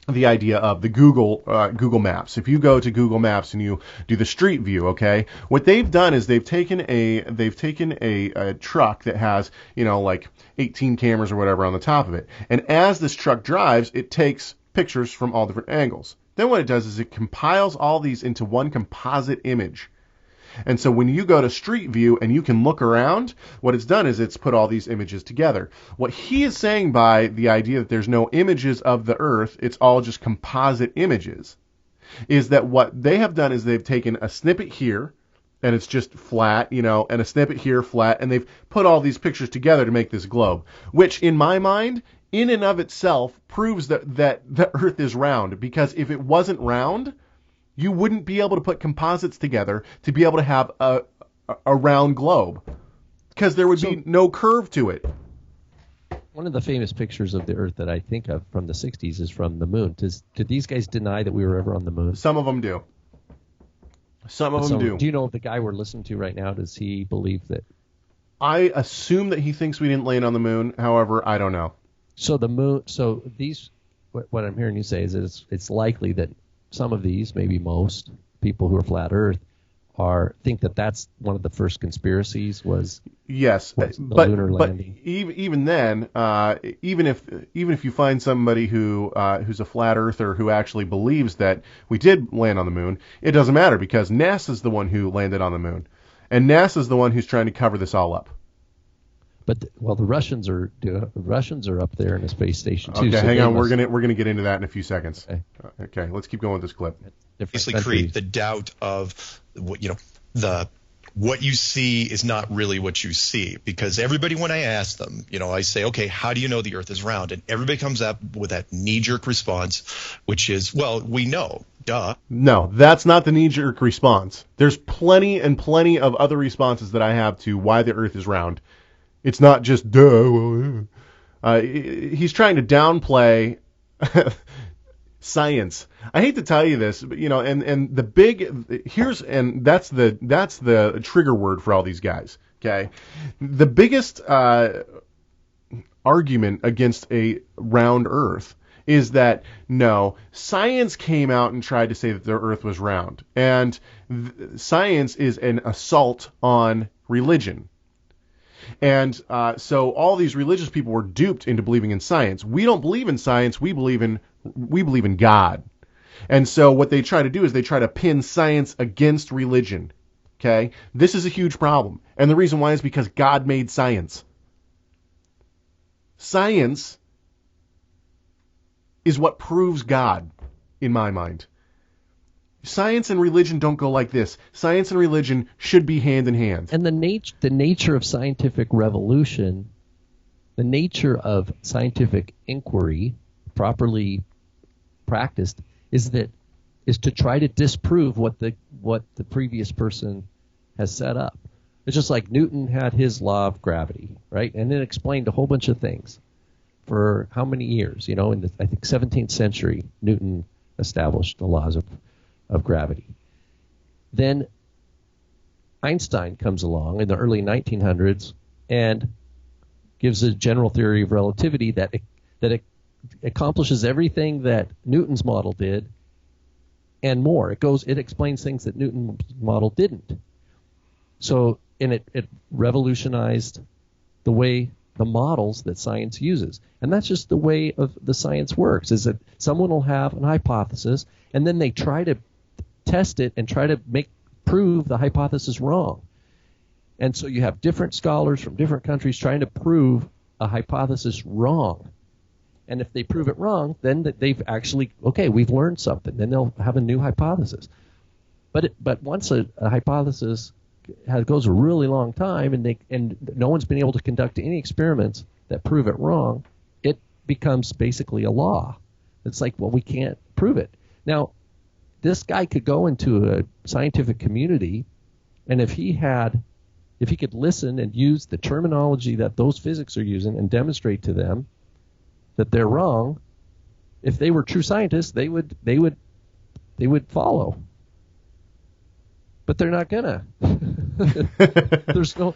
the idea of the Google Maps. If you go to Google Maps and you do the street view, okay, what they've done is they've taken a truck that has, like 18 cameras or whatever on the top of it. And as this truck drives, it takes pictures from all different angles. Then what it does is it compiles all these into one composite image. And so when you go to Street View and you can look around, what it's done is it's put all these images together. What he is saying by the idea that there's no images of the Earth, it's all just composite images, is that what they have done is they've taken a snippet here, and it's just flat, and a snippet here, flat, and they've put all these pictures together to make this globe, which in my mind, in and of itself, proves that the Earth is round, because if it wasn't round, you wouldn't be able to put composites together to be able to have a round globe, because there would be no curve to it. One of the famous pictures of the Earth that I think of from the 60s is from the moon. Did these guys deny that we were ever on the moon? Some of them do. Some of them do. Do you know if the guy we're listening to right now, does he believe that? I assume that he thinks we didn't land on the moon. However, I don't know. So the moon. So what I'm hearing you say is that it's likely that some of these, maybe most people who are flat Earth, think that that's one of the first conspiracies was. Yes, the lunar landing. But even then, even if you find somebody who's a flat earther who actually believes that we did land on the moon, it doesn't matter, because NASA's the one who landed on the moon, and NASA's the one who's trying to cover this all up. But the Russians are up there in the space station too. Okay, so hang on. must- We're gonna get into that in a few seconds. Okay, let's keep going with this clip. different Basically countries. create the doubt of what you see is not really what you see, because everybody, when I ask them, I say, okay, how do you know the Earth is round? And everybody comes up with that knee-jerk response, which is, well, we know, duh. No, that's not the knee-jerk response. There's plenty and plenty of other responses that I have to why the Earth is round. It's not just duh. He's trying to downplay science. I hate to tell you this, but and the big that's the trigger word for all these guys. Okay, the biggest argument against a round Earth is that no, science came out and tried to say that the Earth was round, and science is an assault on religion. And so all these religious people were duped into believing in science. We don't believe in science. We believe in God. And so what they try to do is they try to pin science against religion. Okay? This is a huge problem. And the reason why is because God made science. Science is what proves God, in my mind. Science and religion don't go like this. Science and religion should be hand in hand. And the nature of scientific revolution, the nature of scientific inquiry, properly practiced, is to try to disprove what the previous person has set up. It's just like Newton had his law of gravity, right? And it explained a whole bunch of things for how many years? In the, I think, 17th century, Newton established the laws of gravity. Then Einstein comes along in the early 1900s and gives a general theory of relativity that accomplishes everything that Newton's model did and more. It explains things that Newton's model didn't. So, and it revolutionized the way the models that science uses. And that's just the way of the science works, is that someone will have an hypothesis and then they try to test it and try to prove the hypothesis wrong. And so you have different scholars from different countries trying to prove a hypothesis wrong. And if they prove it wrong, then they've actually, okay, we've learned something. Then they'll have a new hypothesis. But once a hypothesis goes a really long time and no one's been able to conduct any experiments that prove it wrong, it becomes basically a law. It's like, well, we can't prove it. Now, this guy could go into a scientific community, and if he could listen and use the terminology that those physics are using and demonstrate to them that they're wrong, if they were true scientists, they would follow. But they're not gonna. There's no.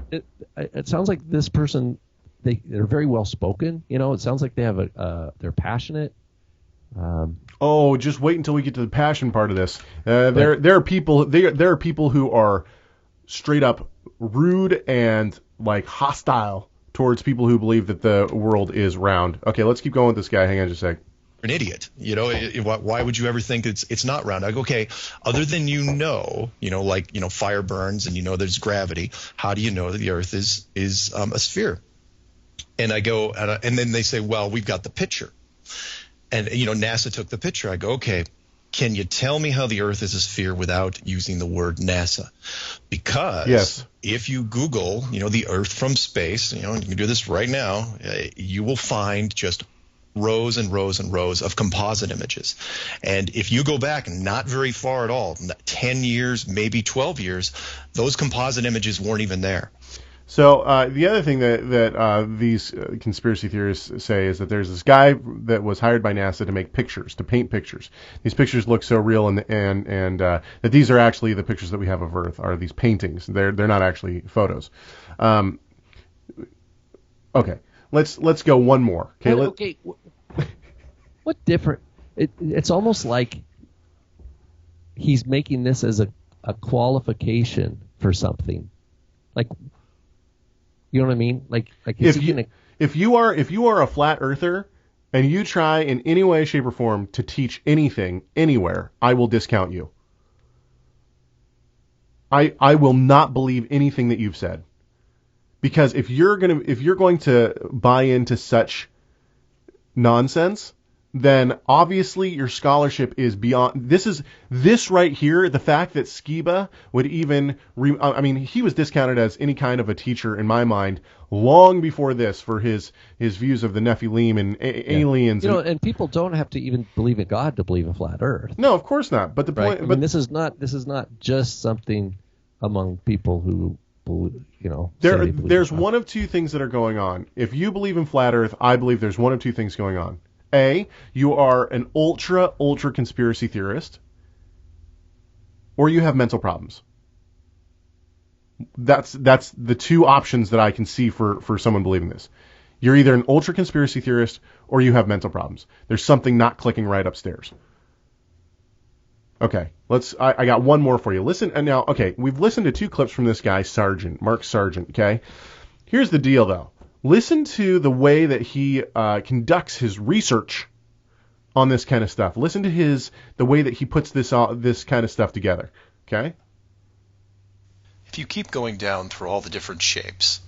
It sounds like this person. They're very well spoken. It sounds like they have they're passionate. Just wait until we get to the passion part of this. There are people who are straight up rude and like hostile towards people who believe that the world is round. Okay, let's keep going with this guy. Hang on just a sec. An idiot. Why would you ever think it's not round? I go, okay, other than fire burns and there's gravity, how do you know that the Earth is a sphere? And I go, and then they say, well, we've got the picture. And, NASA took the picture. I go, okay, can you tell me how the Earth is a sphere without using the word NASA? Because yes. If you Google, the Earth from space, you can do this right now, you will find just rows and rows and rows of composite images. And if you go back not very far at all, 10 years, maybe 12 years, those composite images weren't even there. So the other thing that these conspiracy theorists say is that there's this guy that was hired by NASA to make pictures, to paint pictures. These pictures look so real, and that these are actually the pictures that we have of Earth, are these paintings. They're not actually photos. Okay, let's go one more. Okay, what different? It's almost like he's making this as a qualification for something, like. You know what I mean? Like if you are a flat earther and you try in any way, shape, or form to teach anything anywhere, I will discount you. I will not believe anything that you've said. Because if you're going to buy into such nonsense, then obviously your scholarship is beyond. This right here, the fact that Skiba would even, he was discounted as any kind of a teacher in my mind long before this for his views of the Nephilim and aliens. And people don't have to even believe in God to believe in flat Earth. No, of course not. But the right? point, this is not just something among people who believe, there's one of two things that are going on. If you believe in flat Earth, I believe there's one of two things going on. A, you are an ultra conspiracy theorist, or you have mental problems. That's the two options that I can see for someone believing this. You're either an ultra conspiracy theorist or you have mental problems. There's something not clicking right upstairs. Okay, I got one more for you. Listen, and now, okay, we've listened to two clips from this guy, Mark Sargent, okay? Here's the deal, though. Listen to the way that he conducts his research on this kind of stuff. Listen to the way that he puts this kind of stuff together. Okay? If you keep going down through all the different shapes,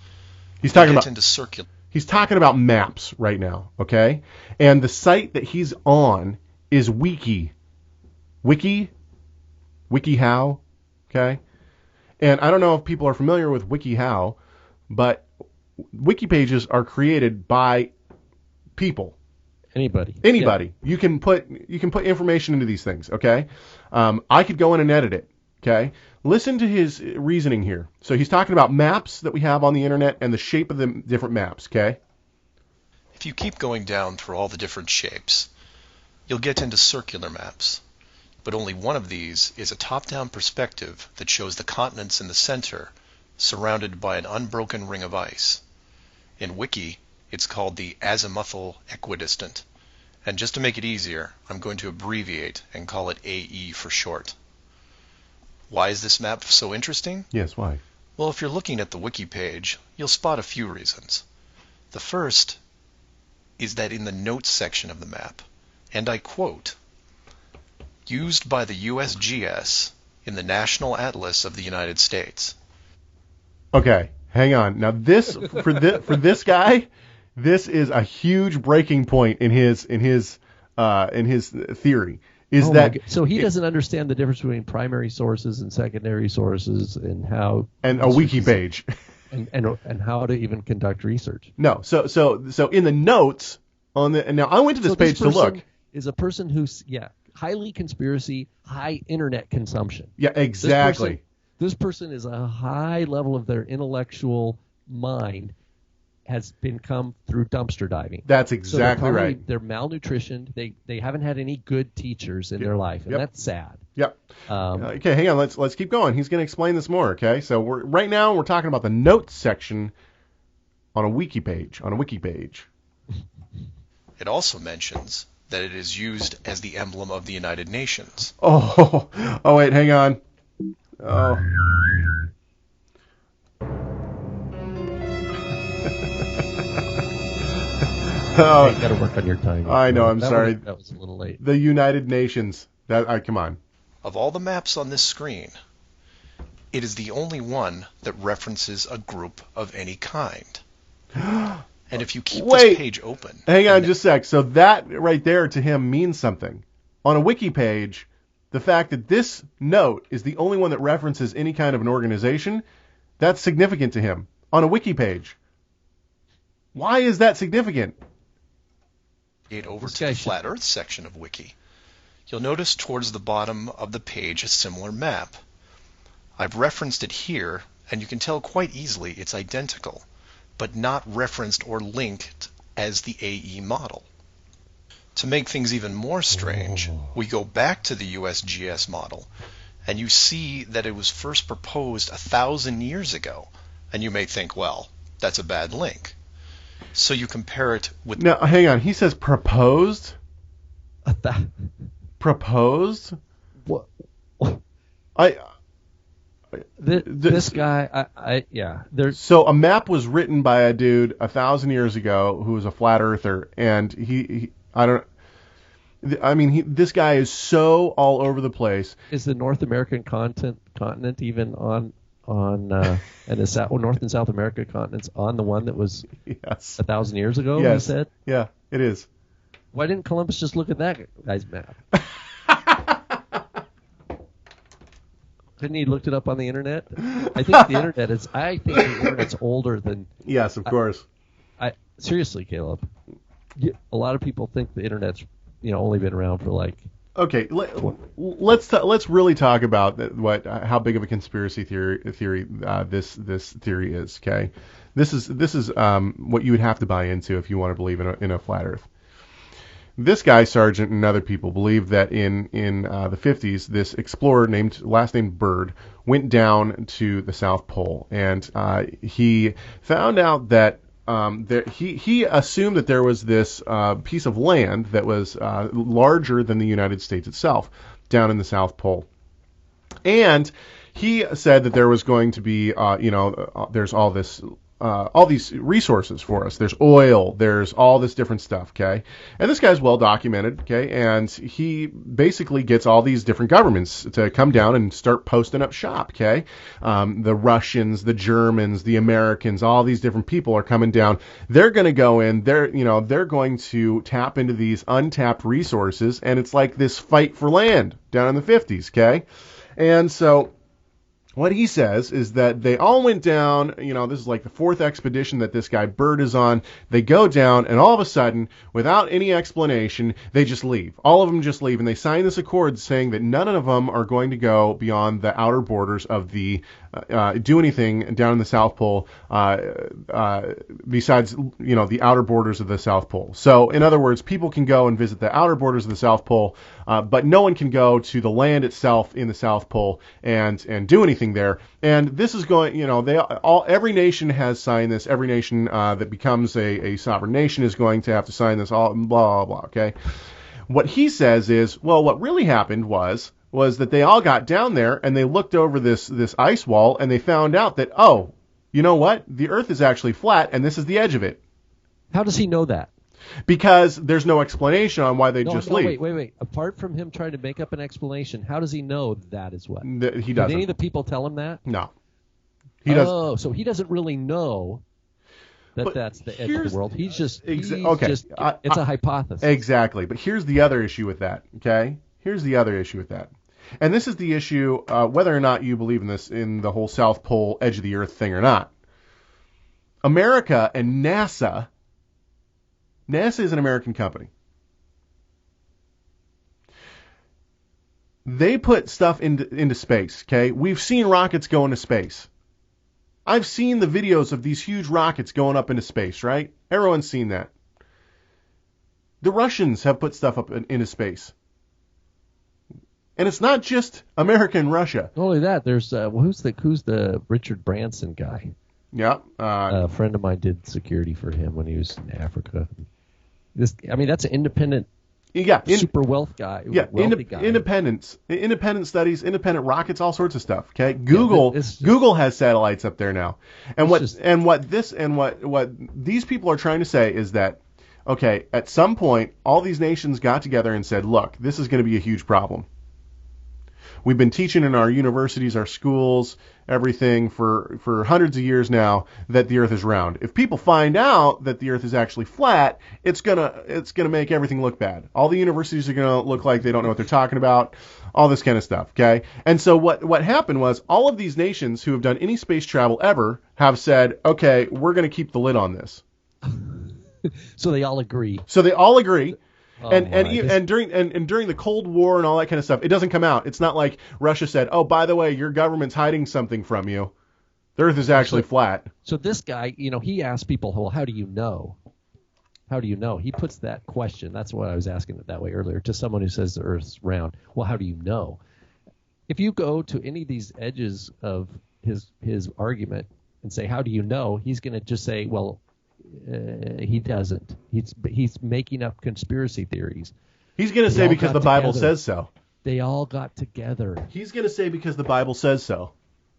he's talking about maps right now. Okay? And the site that he's on is WikiHow. Okay? And I don't know if people are familiar with WikiHow, but wiki pages are created by people. Anybody. Yeah. You can put information into these things, okay? I could go in and edit it, okay? Listen to his reasoning here. So he's talking about maps that we have on the internet and the shape of the different maps, okay? If you keep going down through all the different shapes, you'll get into circular maps. But only one of these is a top-down perspective that shows the continents in the center, surrounded by an unbroken ring of ice. In Wiki, it's called the azimuthal equidistant. And just to make it easier, I'm going to abbreviate and call it AE for short. Why is this map so interesting? Yes, why? Well, if you're looking at the Wiki page, you'll spot a few reasons. The first is that in the notes section of the map, and I quote, used by the USGS in the National Atlas of the United States. Okay, hang on. Now this for this guy, this is a huge breaking point in his theory. So he doesn't understand the difference between primary sources and secondary sources and how a wiki page and how to even conduct research. No, so in the notes on the and now I went to this page to look. Is a person who's highly conspiracy, high internet consumption. Yeah, exactly. This person is a high level of their intellectual mind has been come through dumpster diving. That's exactly right. They're malnutritioned. They haven't had any good teachers in their life, and that's sad. Yep. Okay, hang on. Let's keep going. He's going to explain this more. Okay, so right now we're talking about the notes section on a wiki page. It also mentions that it is used as the emblem of the United Nations. Oh wait, hang on. Oh. Oh, you got to work on your timing. I know. I'm sorry. That was a little late. The United Nations. Come on. Of all the maps on this screen, it is the only one that references a group of any kind. And if you keep this page open... Hang on just a sec. So that right there to him means something. On a wiki page, the fact that this note is the only one that references any kind of an organization, that's significant to him. On a wiki page. Why is that significant? Over to the Flat Earth section of Wiki. You'll notice towards the bottom of the page a similar map. I've referenced it here, and you can tell quite easily it's identical, but not referenced or linked as the AE model. To make things even more strange, we go back to the USGS model, and you see that it was first proposed 1,000 years ago, and you may think, well, that's a bad link. So you compare it with... Now, hang on. He says proposed? Proposed? What? This guy, So a map was written by a dude 1,000 years ago who was a flat earther, and this guy is so all over the place. Is the North American continent even on on and the North and South America continents on the one that was Yes. 1,000 years ago? Yes. He said. Yeah, it is. Why didn't Columbus just look at that guy's map? Couldn't he looked it up on the internet? I think the internet's older than. Yes, of course. Seriously, Caleb. A lot of people think the internet's only been around for like. Okay, let's really talk about how big of a conspiracy theory this theory is. Okay, this is what you would have to buy into if you want to believe in a flat Earth. This guy, Sargent, and other people believe that in the 50s, this explorer last named Byrd went down to the South Pole, and he found out that he assumed that there was this piece of land that was larger than the United States itself down in the South Pole, and he said that there was going to be there's all these resources for us. There's oil, there's all this different stuff, okay? And this guy's well documented, okay? And he basically gets all these different governments to come down and start posting up shop, okay? The Russians, the Germans, the Americans, all these different people are coming down. They're going to go in, they're going to tap into these untapped resources, and it's like this fight for land down in the 50s, okay? And so what he says is that they all went down, this is like the fourth expedition that this guy Byrd is on. They go down, and all of a sudden, without any explanation, they just leave. All of them just leave, and they sign this accord saying that none of them are going to go beyond the outer borders of the, do anything down in the South Pole besides, the outer borders of the South Pole. So, in other words, people can go and visit the outer borders of the South Pole, but no one can go to the land itself in the South Pole and do anything there. And this is going, every nation has signed this. Every nation that becomes a sovereign nation is going to have to sign this. All blah blah blah. Okay. What he says is, well, what really happened was that they all got down there and they looked over this ice wall and they found out that, oh, you know what? The Earth is actually flat and this is the edge of it. How does he know that? Because there's no explanation on why they just leave. Wait. Apart from him trying to make up an explanation, how does he know that is what? He doesn't. Did any of the people tell him that? No. He doesn't. Oh, so he doesn't really know that's the edge of the world. He's just, it's a hypothesis. Exactly. But here's the other issue with that, okay? Here's the other issue with that. And this is the issue, whether or not you believe in the whole South Pole edge of the Earth thing or not. America and NASA is an American company. They put stuff into space, okay? We've seen rockets go into space. I've seen the videos of these huge rockets going up into space, right? Everyone's seen that. The Russians have put stuff up into space. And it's not just America and Russia. Not only that, there's who's the Richard Branson guy? Yeah. A friend of mine did security for him when he was in Africa. That's an independent, super wealthy guy. Independent studies, independent rockets, all sorts of stuff. Okay, Google has satellites up there now, and what these people are trying to say is that, okay, at some point, all these nations got together and said, look, this is going to be a huge problem. We've been teaching in our universities, our schools, everything for hundreds of years now that the Earth is round. If people find out that the Earth is actually flat, it's gonna make everything look bad. All the universities are gonna look like they don't know what they're talking about, all this kind of stuff. Okay, and so what happened was all of these nations who have done any space travel ever have said, okay, we're gonna keep the lid on this. So they all agree. Oh, and during the Cold War and all that kind of stuff, it doesn't come out. It's not like Russia said, "Oh, by the way, your government's hiding something from you. The Earth is actually flat." So this guy, he asks people, "Well, how do you know? How do you know?" He puts that question. That's what I was asking it that way earlier to someone who says the Earth's round. Well, how do you know? If you go to any of these edges of his argument and say, "How do you know?" He's going to just say, "Well." He doesn't. He's making up conspiracy theories. He's going to say because the Bible says so. They all got together. He's going to say because the Bible says so.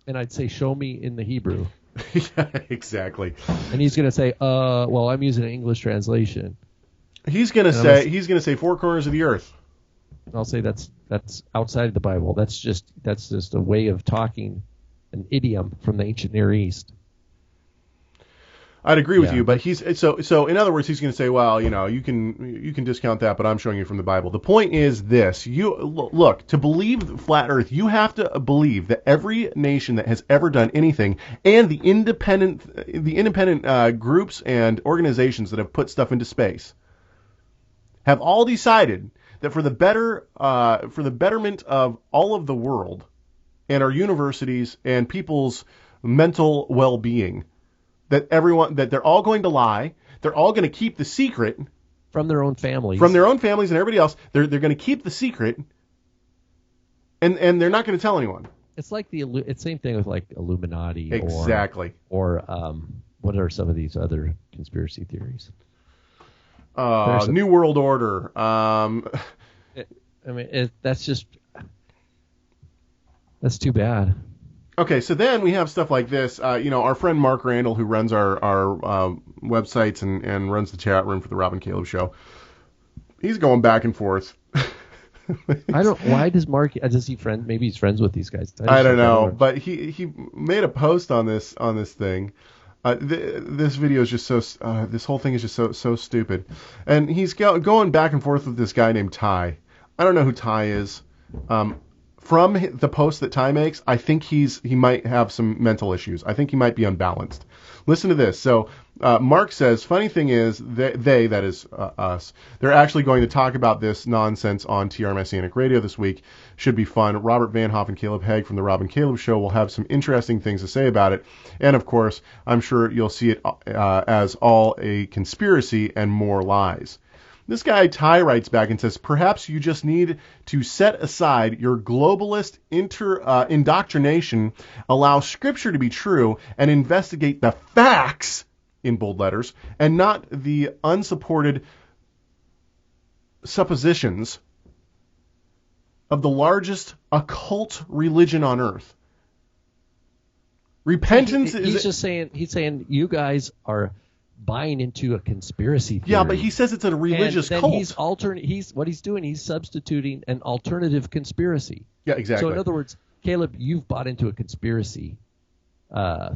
And I'd say, show me in the Hebrew. Yeah, exactly. And he's going to say, well, I'm using an English translation. He's going to say four corners of the earth. I'll say that's outside of the Bible. That's just a way of talking an idiom from the ancient Near East. I'd agree with Yeah. you, but he's so in other words, he's going to say, well, you can discount that, but I'm showing you from the Bible. The point is this: look, to believe the flat Earth, you have to believe that every nation that has ever done anything, and the independent groups and organizations that have put stuff into space, have all decided that for the betterment of all of the world and our universities and people's mental well-being, that they're all going to lie, they're all going to keep the secret From their own families. and everybody else. They're going to keep the secret, and they're not going to tell anyone. It's like it's same thing with like Illuminati. Exactly. Or what are some of these other conspiracy theories? New World Order. That's too bad. Okay, so then we have stuff like this. Our friend Mark Randall, who runs our websites and runs the chat room for the Rob and Caleb show, he's going back and forth. Why does Mark? Does he maybe he's friends with these guys? I don't know, but he made a post on this thing. This video is just this whole thing is just so stupid, and he's going back and forth with this guy named Ty. I don't know who Ty is. From the post that Ty makes, I think he might have some mental issues. I think he might be unbalanced. Listen to this. So Mark says, funny thing is, that is us, they're actually going to talk about this nonsense on TR Messianic Radio this week. Should be fun. Robert Van Hoff and Caleb Haig from the Rob and Caleb Show will have some interesting things to say about it. And, of course, I'm sure you'll see it as all a conspiracy and more lies. This guy, Ty, writes back and says, perhaps you just need to set aside your globalist indoctrination, allow Scripture to be true, and investigate the facts, in bold letters, and not the unsupported suppositions of the largest occult religion on earth. Repentance He's saying you guys are buying into a conspiracy theory. Yeah, but he says it's a religious and then cult. He's substituting an alternative conspiracy. Yeah, exactly. So in other words, Caleb, you've bought into a conspiracy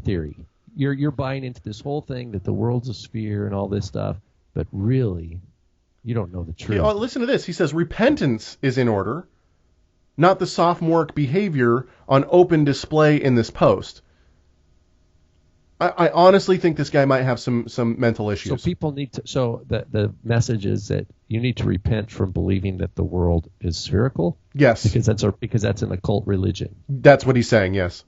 theory. You're buying into this whole thing that the world's a sphere and all this stuff, but really, you don't know the truth. Yeah, listen to this. He says repentance is in order, not the sophomoric behavior on open display in this post. I honestly think this guy might have some mental issues. So people need to. So the message is that you need to repent from believing that the world is spherical. Yes, because that's an occult religion. That's what he's saying. Yes,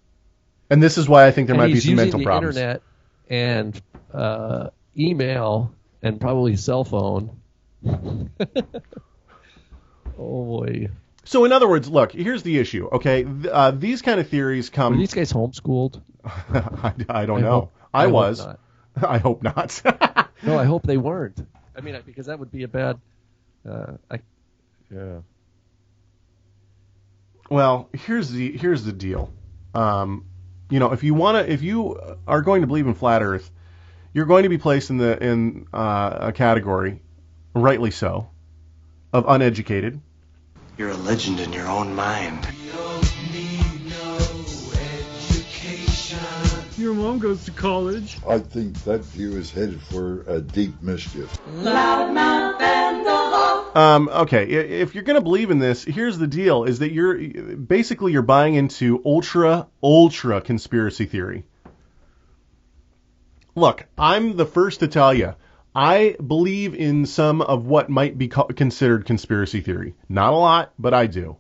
and this is why I think there might be some mental problems. He's using the internet and email and probably cell phone. Oh boy. So in other words, look, here's the issue. Okay, these kind of theories come. Were these guys homeschooled? I don't know. I was. Hope I hope not. No, I hope they weren't. I mean, because that would be a bad. Yeah. Well, here's the deal. If you are going to believe in flat Earth, you're going to be placed in a category, rightly so, of uneducated. You're a legend in your own mind. Your mom goes to college. I think that view is headed for a deep mischief. Okay, if you're going to believe in this, here's the deal, is that you're buying into ultra conspiracy theory. Look, I'm the first to tell you, I believe in some of what might be considered conspiracy theory. Not a lot, but I do.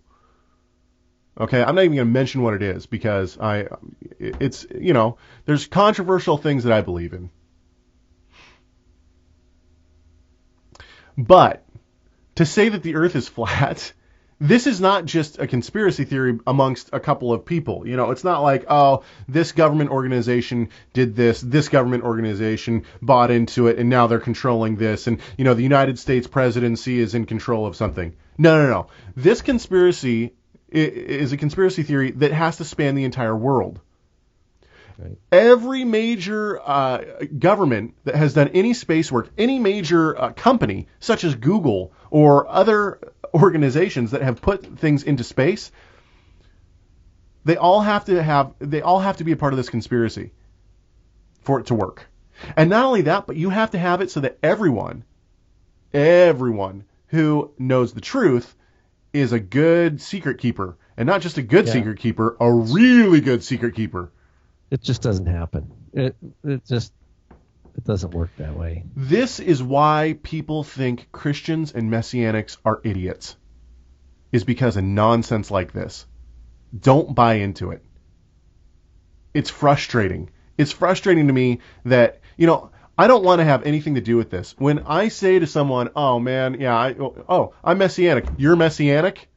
Okay, I'm not even going to mention what it is because there's controversial things that I believe in. But to say that the Earth is flat, this is not just a conspiracy theory amongst a couple of people. It's not like, oh, this government organization did this government organization bought into it, and now they're controlling this, and, the United States presidency is in control of something. No. This conspiracy is a conspiracy theory that has to span the entire world. Right. Every major government that has done any space work, any major company, such as Google or other organizations that have put things into space, They all have to be a part of this conspiracy for it to work. And not only that, but you have to have it so that everyone who knows the truth is a good secret keeper. And not just a good secret keeper, a really good secret keeper. It just doesn't happen. It doesn't work that way. This is why people think Christians and Messianics are idiots. Is because of nonsense like this. Don't buy into it. It's frustrating. It's frustrating to me that, I don't want to have anything to do with this. When I say to someone, oh man, yeah, I'm Messianic. You're Messianic?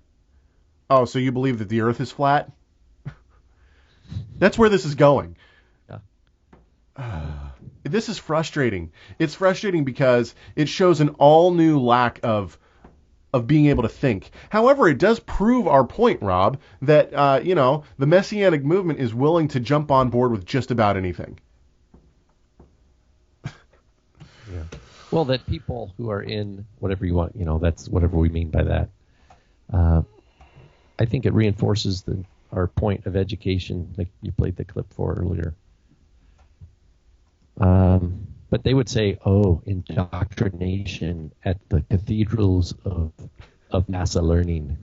Oh, so you believe that the earth is flat? That's where this is going. Yeah. This is frustrating. It's frustrating because it shows an all new lack of being able to think. However, it does prove our point, Rob, that, the Messianic movement is willing to jump on board with just about anything. Yeah. Well, that people who are in whatever you want, that's whatever we mean by that. I think it reinforces our point of education, like you played the clip for earlier. But they would say, indoctrination at the cathedrals of NASA learning.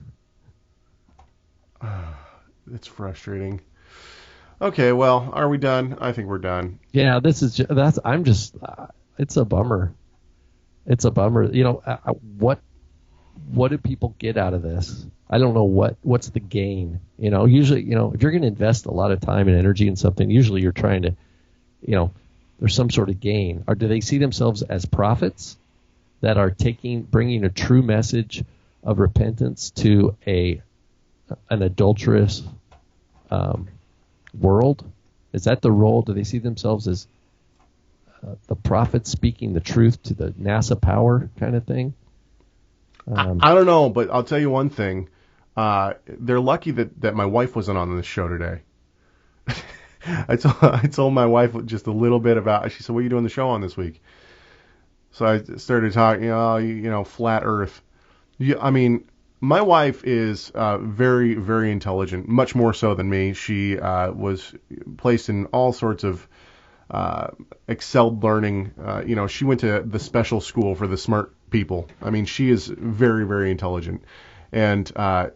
It's frustrating. Okay, well, are we done? I think we're done. Yeah, it's a bummer. It's a bummer. What do people get out of this? I don't know what's the gain. Usually, if you're going to invest a lot of time and energy in something, usually you're trying to, there's some sort of gain. Or do they see themselves as prophets that are bringing a true message of repentance to an adulterous world? Is that the role? Do they see themselves as the prophets speaking the truth to the NASA power kind of thing? I don't know, but I'll tell you one thing. They're lucky that my wife wasn't on this show today. I told my wife just a little bit about. She said, "What are you doing the show on this week?" So I started talking, flat Earth. My wife is very, very intelligent, much more so than me. She was placed in all sorts of excelled learning. She went to the special school for the smart people. She is very, very intelligent. And, oh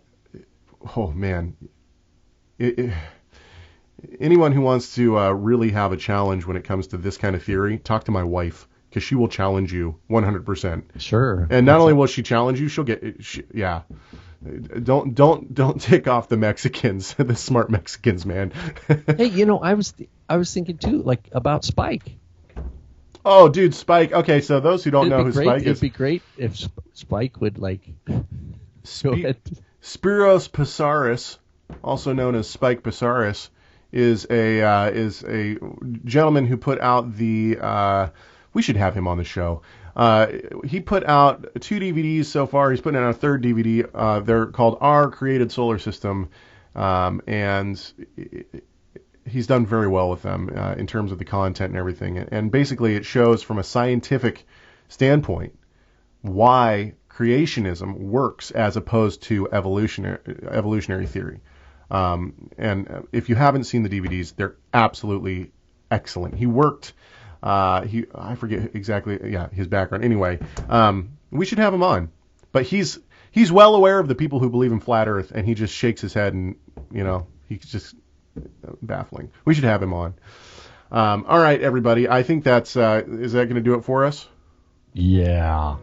man, anyone who wants to really have a challenge when it comes to this kind of theory, talk to my wife, because she will challenge you 100%. Sure. And not only will she challenge you, she'll yeah. Don't take off the Mexicans, the smart Mexicans, man. Hey, I was thinking too, like about Spike. Oh, dude, Spike. Okay, so those who don't know who Spike is, it'd be great if Spike would Spiros Pesaris, also known as Spike Pesaris, is a gentleman who put out the. We should have him on the show. He put out 2 DVDs so far. He's putting out a 3rd DVD. They're called Our Created Solar System, and he's done very well with them in terms of the content and everything. And basically, it shows from a scientific standpoint why creationism works as opposed to evolutionary theory. And if you haven't seen the DVDs, they're absolutely excellent. He worked. I forget exactly, his background. Anyway, we should have him on. But he's well aware of the people who believe in flat Earth, and he just shakes his head, and he's just baffling. We should have him on. All right, everybody. I think is that going to do it for us? Yeah.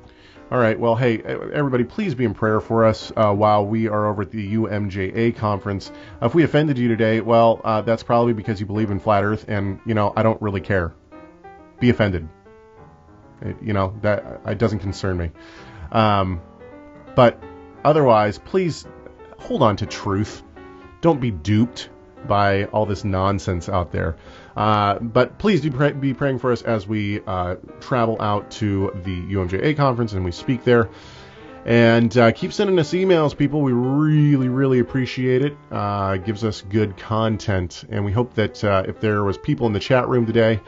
All right. Well, hey, everybody, please be in prayer for us while we are over at the UMJA conference. If we offended you today, well, that's probably because you believe in flat Earth, and I don't really care. Be offended. That it doesn't concern me. But otherwise, please hold on to truth. Don't be duped by all this nonsense out there. But please do be praying for us as we travel out to the UMJA conference and we speak there. And keep sending us emails, people. We really, really appreciate it. It gives us good content. And we hope that if there was people in the chat room today,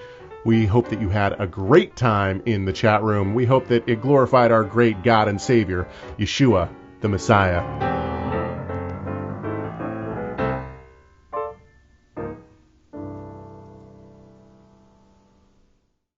we hope that you had a great time in the chat room. We hope that it glorified our great God and Savior, Yeshua, the Messiah.